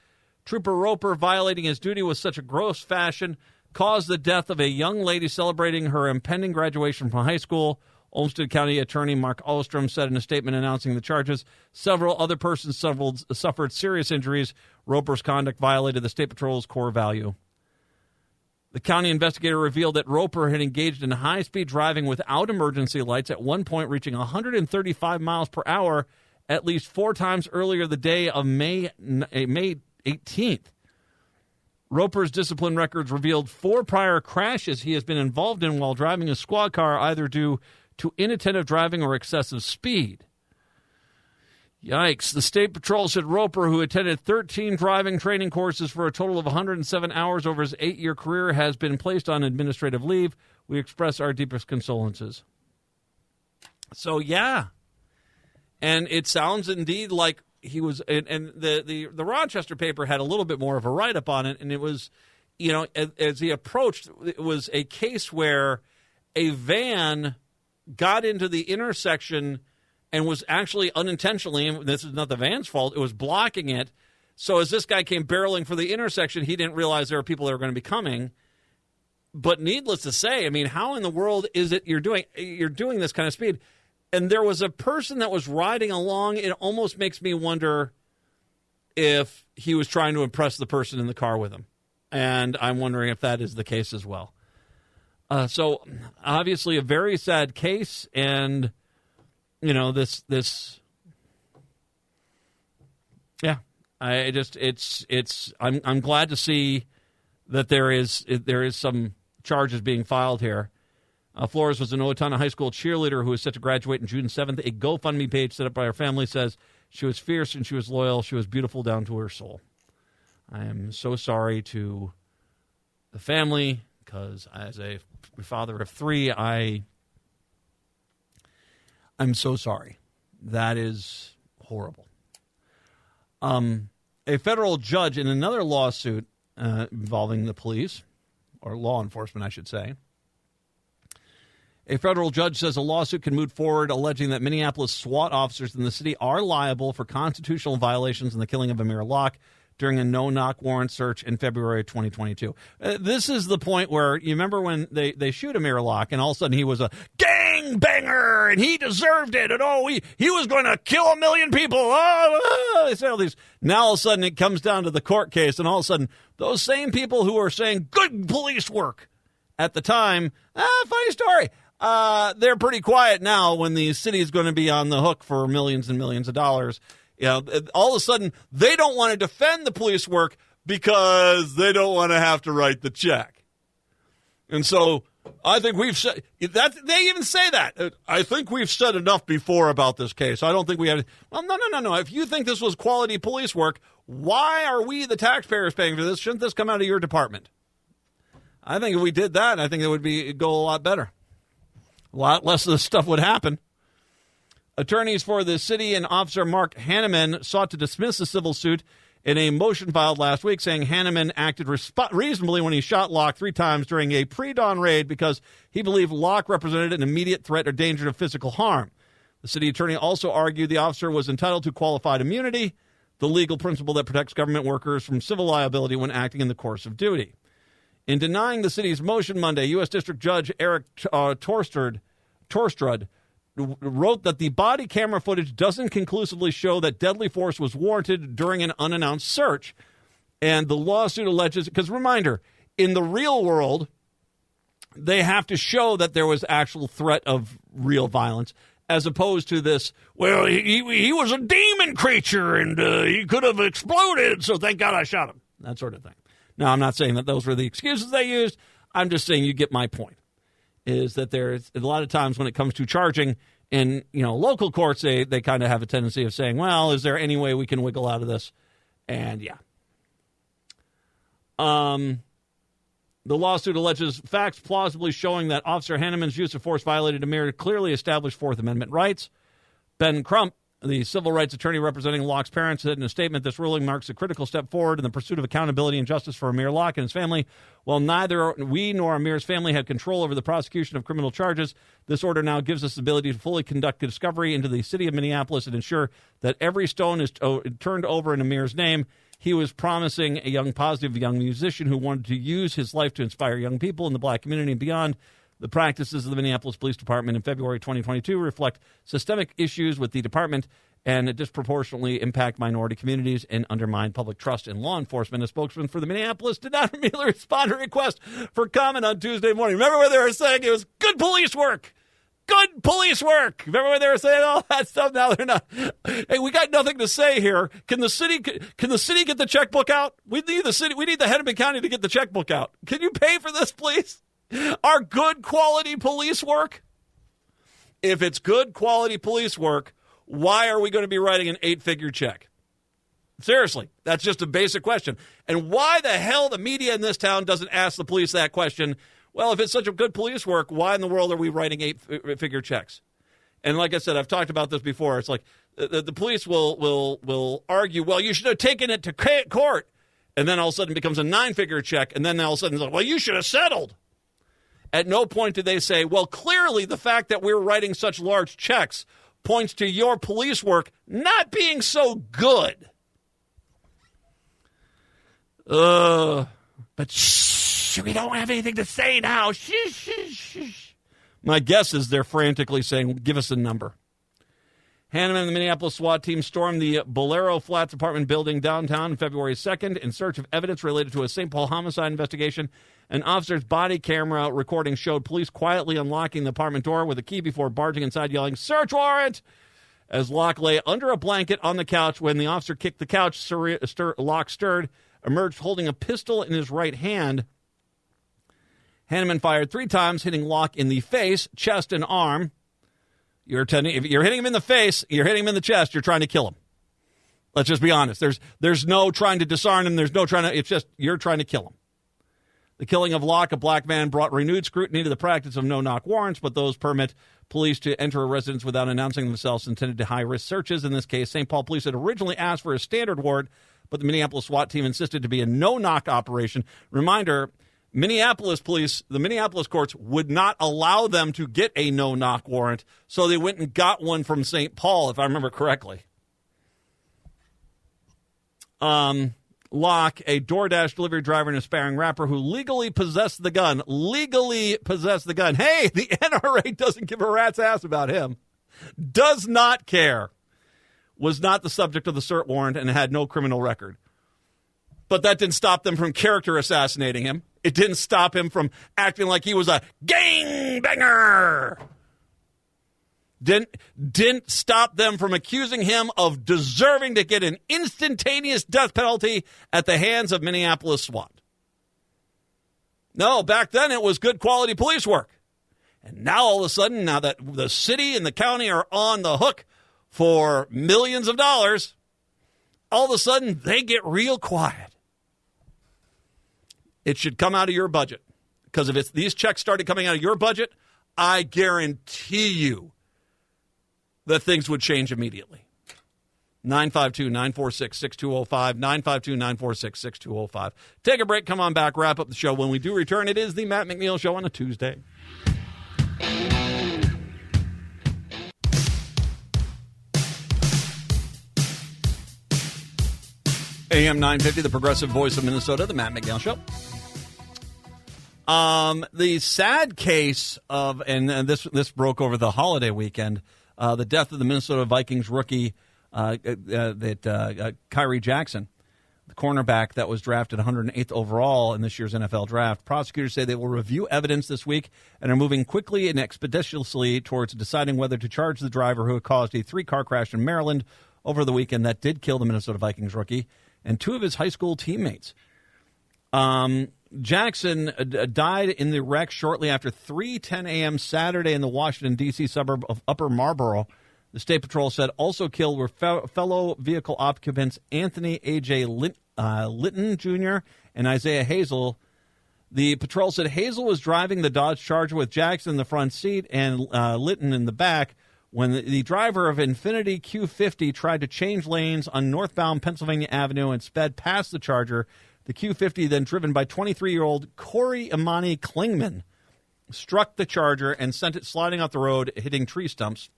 Trooper Roper, violating his duty with such a gross fashion, caused the death of a young lady celebrating her impending graduation from high school. Olmsted County Attorney Mark Ostrom said in a statement announcing the charges. Several other persons suffered serious injuries. Roper's conduct violated the State Patrol's core value. The county investigator revealed that Roper had engaged in high-speed driving without emergency lights, at one point reaching 135 miles per hour at least 4 times earlier the day of May 18th. Roper's discipline records revealed 4 prior crashes he has been involved in while driving a squad car, either due to inattentive driving or excessive speed. Yikes. The State Patrol said Roper, who attended 13 driving training courses for a total of 107 hours over his 8-year career, has been placed on administrative leave. We express our deepest condolences. So, yeah. And it sounds indeed like he was, and the Rochester paper had a little bit more of a write-up on it, and it was, you know, as he approached, it was a case where a van got into the intersection and was actually unintentionally, and this is not the van's fault, it was blocking it. So as this guy came barreling for the intersection, he didn't realize there were people that were going to be coming. But needless to say, I mean, how in the world is it you're doing this kind of speed? And there was a person that was riding along. It almost makes me wonder if he was trying to impress the person in the car with him. And I'm wondering if that is the case as well. So obviously a very sad case, and you know, yeah, I'm glad to see that there is some charges being filed here. Flores was an Owatonna High School cheerleader who is set to graduate on June 7th. A GoFundMe page set up by her family says she was fierce and she was loyal. She was beautiful down to her soul. I am so sorry to the family, because as a father of 3, I'm so sorry. That is horrible. A federal judge in another lawsuit involving the police, or law enforcement, I should say. A federal judge says a lawsuit can move forward alleging that Minneapolis SWAT officers in the city are liable for constitutional violations in the killing of Amir Locke during a no-knock warrant search in February of 2022. This is the point where, you remember when they shoot Amir Locke, and all of a sudden he was a gangbanger, and he deserved it, and he was going to kill 1 million people. They say all these. Now all of a sudden it comes down to the court case, and all of a sudden those same people who are saying good police work at the time, funny story, they're pretty quiet now when the city is going to be on the hook for millions and millions of dollars. You know, all of a sudden, they don't want to defend the police work because they don't want to have to write the check. And so I think we've said that. They even say that. I think we've said enough before about this case. I don't think we have. Well, no. If you think this was quality police work, why are we, the taxpayers, paying for this? Shouldn't this come out of your department? I think if we did that, I think it would go a lot better. A lot less of this stuff would happen. Attorneys for the city and Officer Mark Hanneman sought to dismiss the civil suit in a motion filed last week saying Hanneman acted reasonably when he shot Locke 3 times during a pre-dawn raid because he believed Locke represented an immediate threat or danger of physical harm. The city attorney also argued the officer was entitled to qualified immunity, the legal principle that protects government workers from civil liability when acting in the course of duty. In denying the city's motion Monday, U.S. District Judge Eric Torstrud wrote that the body camera footage doesn't conclusively show that deadly force was warranted during an unannounced search. And the lawsuit alleges, because reminder, in the real world, they have to show that there was actual threat of real violence, as opposed to this, well, he was a demon creature and he could have exploded, so thank God I shot him. That sort of thing. Now, I'm not saying that those were the excuses they used. I'm just saying you get my point, is that there's a lot of times when it comes to charging in, local courts, they kind of have a tendency of saying, well, is there any way we can wiggle out of this? And, yeah. The lawsuit alleges facts plausibly showing that Officer Hanneman's use of force violated Amir clearly established Fourth Amendment rights. Ben Crump, the civil rights attorney representing Locke's parents, said in a statement, this ruling marks a critical step forward in the pursuit of accountability and justice for Amir Locke and his family. While neither we nor Amir's family had control over the prosecution of criminal charges, this order now gives us the ability to fully conduct discovery into the city of Minneapolis and ensure that every stone is turned over in Amir's name. He was promising a positive young musician who wanted to use his life to inspire young people in the black community and beyond. The practices of the Minneapolis Police Department in February 2022 reflect systemic issues with the department and disproportionately impact minority communities and undermine public trust in law enforcement. A spokesman for the Minneapolis did not immediately respond to a request for comment on Tuesday morning. Remember where they were saying it was good police work? Good police work. Remember when they were saying all that stuff? Now they're not. Hey, we got nothing to say here. Can the city get the checkbook out? We need the city. We need the Hennepin County to get the checkbook out. Can you pay for this, please? Our good quality police work? If it's good quality police work, why are we going to be writing an 8-figure check? Seriously, that's just a basic question. And why the hell the media in this town doesn't ask the police that question? Well, if it's such a good police work, why in the world are we writing 8-figure checks? And like I said, I've talked about this before. It's like the police will argue, well, you should have taken it to court. And then all of a sudden it becomes a 9-figure check. And then all of a sudden it's like, well, you should have settled. At no point did they say, well, clearly the fact that we're writing such large checks points to your police work not being so good. But we don't have anything to say now. My guess is they're frantically saying, give us a number. Hanneman and the Minneapolis SWAT team stormed the Bolero Flats apartment building downtown on February 2nd in search of evidence related to a St. Paul homicide investigation. An officer's body camera recording showed police quietly unlocking the apartment door with a key before barging inside yelling, "Search warrant!" As Locke lay under a blanket on the couch. When the officer kicked the couch, Locke stirred, emerged holding a pistol in his right hand. Hanneman fired 3 times, hitting Locke in the face, chest, and arm. If you're hitting him in the face, you're hitting him in the chest, you're trying to kill him. Let's just be honest. There's no trying to disarm him. There's no trying to, it's just, you're trying to kill him. The killing of Locke, a black man, brought renewed scrutiny to the practice of no-knock warrants, but those permit police to enter a residence without announcing themselves intended to high-risk searches. In this case, St. Paul police had originally asked for a standard warrant, but the Minneapolis SWAT team insisted to be a no-knock operation. Reminder, Minneapolis police, the Minneapolis courts would not allow them to get a no-knock warrant, so they went and got one from St. Paul, if I remember correctly. Locke, a DoorDash delivery driver and aspiring rapper who legally possessed the gun. Hey, the NRA doesn't give a rat's ass about him. Does not care. Was not the subject of the cert warrant and had no criminal record. But that didn't stop them from character assassinating him. It didn't stop him from acting like he was a gangbanger. Didn't stop them from accusing him of deserving to get an instantaneous death penalty at the hands of Minneapolis SWAT. No, back then it was good quality police work. And now all of a sudden, now that the city and the county are on the hook for millions of dollars, all of a sudden they get real quiet. It should come out of your budget. Because if these checks started coming out of your budget, I guarantee you that things would change immediately. 952-946-6205, 952-946-6205. Take a break, come on back, wrap up the show. When we do return, it is the Matt McNeil Show on a Tuesday. AM 950, the progressive voice of Minnesota, the Matt McNeil Show. The sad case of, and this broke over the holiday weekend, the death of the Minnesota Vikings rookie, Kyrie Jackson, the cornerback that was drafted 108th overall in this year's NFL draft. Prosecutors say they will review evidence this week and are moving quickly and expeditiously towards deciding whether to charge the driver who caused a 3-car crash in Maryland over the weekend that did kill the Minnesota Vikings rookie and 2 of his high school teammates. Jackson died in the wreck shortly after 3:10 a.m. Saturday in the Washington, D.C. suburb of Upper Marlboro. The State Patrol said also killed were fellow vehicle occupants Anthony A.J. Litton Jr. and Isaiah Hazel. The patrol said Hazel was driving the Dodge Charger with Jackson in the front seat and Litton in the back when the driver of Infiniti Q50 tried to change lanes on northbound Pennsylvania Avenue and sped past the Charger. The Q50, then driven by 23-year-old Corey Imani Klingman, struck the Charger and sent it sliding off the road, hitting tree stumps,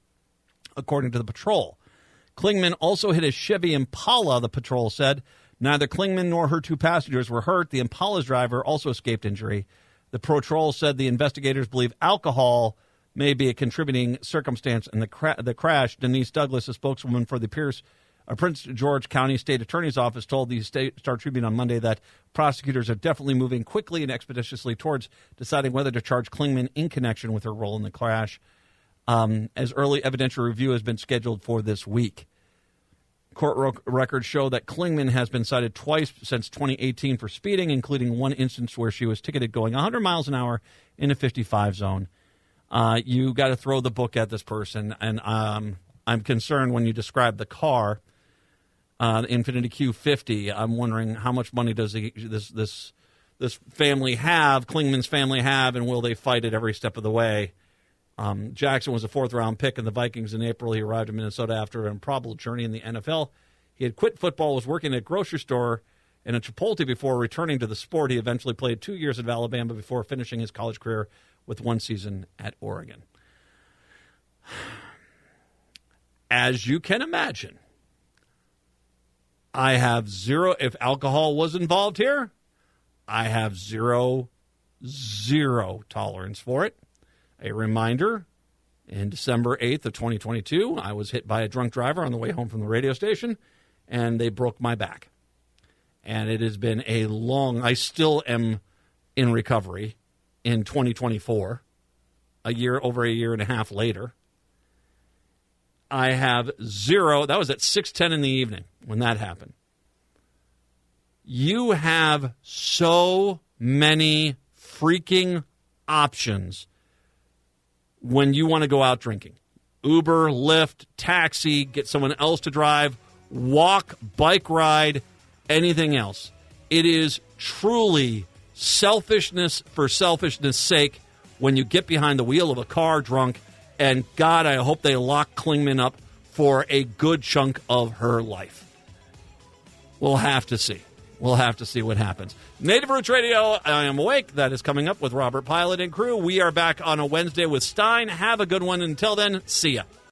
according to the patrol. Klingman also hit a Chevy Impala, the patrol said. Neither Klingman nor her 2 passengers were hurt. The Impala's driver also escaped injury. The patrol said the investigators believe alcohol may be a contributing circumstance in the crash. Denise Douglas, a spokeswoman for the Prince George County State Attorney's Office, told the Star Tribune on Monday that prosecutors are definitely moving quickly and expeditiously towards deciding whether to charge Klingman in connection with her role in the crash, as early evidentiary review has been scheduled for this week. Court records show that Klingman has been cited twice since 2018 for speeding, including one instance where she was ticketed going 100 miles an hour in a 55 zone. You got to throw the book at this person, and I'm concerned when you describe the car, the Infiniti Q50. I'm wondering how much money does this family have, Klingman's family have, and will they fight it every step of the way? Jackson was a 4th-round pick in the Vikings in April. He arrived in Minnesota after an improbable journey in the NFL. He had quit football, was working at a grocery store and a Chipotle before returning to the sport. He eventually played 2 years at Alabama before finishing his college career with 1 season at Oregon. As you can imagine, I have zero, if alcohol was involved here, I have zero tolerance for it. A reminder, in December 8th of 2022, I was hit by a drunk driver on the way home from the radio station, and they broke my back. And it has been I still am in recovery in 2024, over a year and a half later. I have zero. That was at 6:10 in the evening when that happened. You have so many freaking options when you want to go out drinking. Uber, Lyft, taxi, get someone else to drive, walk, bike ride, anything else. It is truly selfishness for selfishness' sake when you get behind the wheel of a car drunk. And God, I hope they lock Klingman up for a good chunk of her life. We'll have to see. We'll have to see what happens. Native Roots Radio, I Am Awake. That is coming up with Robert Pilot and crew. We are back on a Wednesday with Stein. Have a good one. Until then, see ya.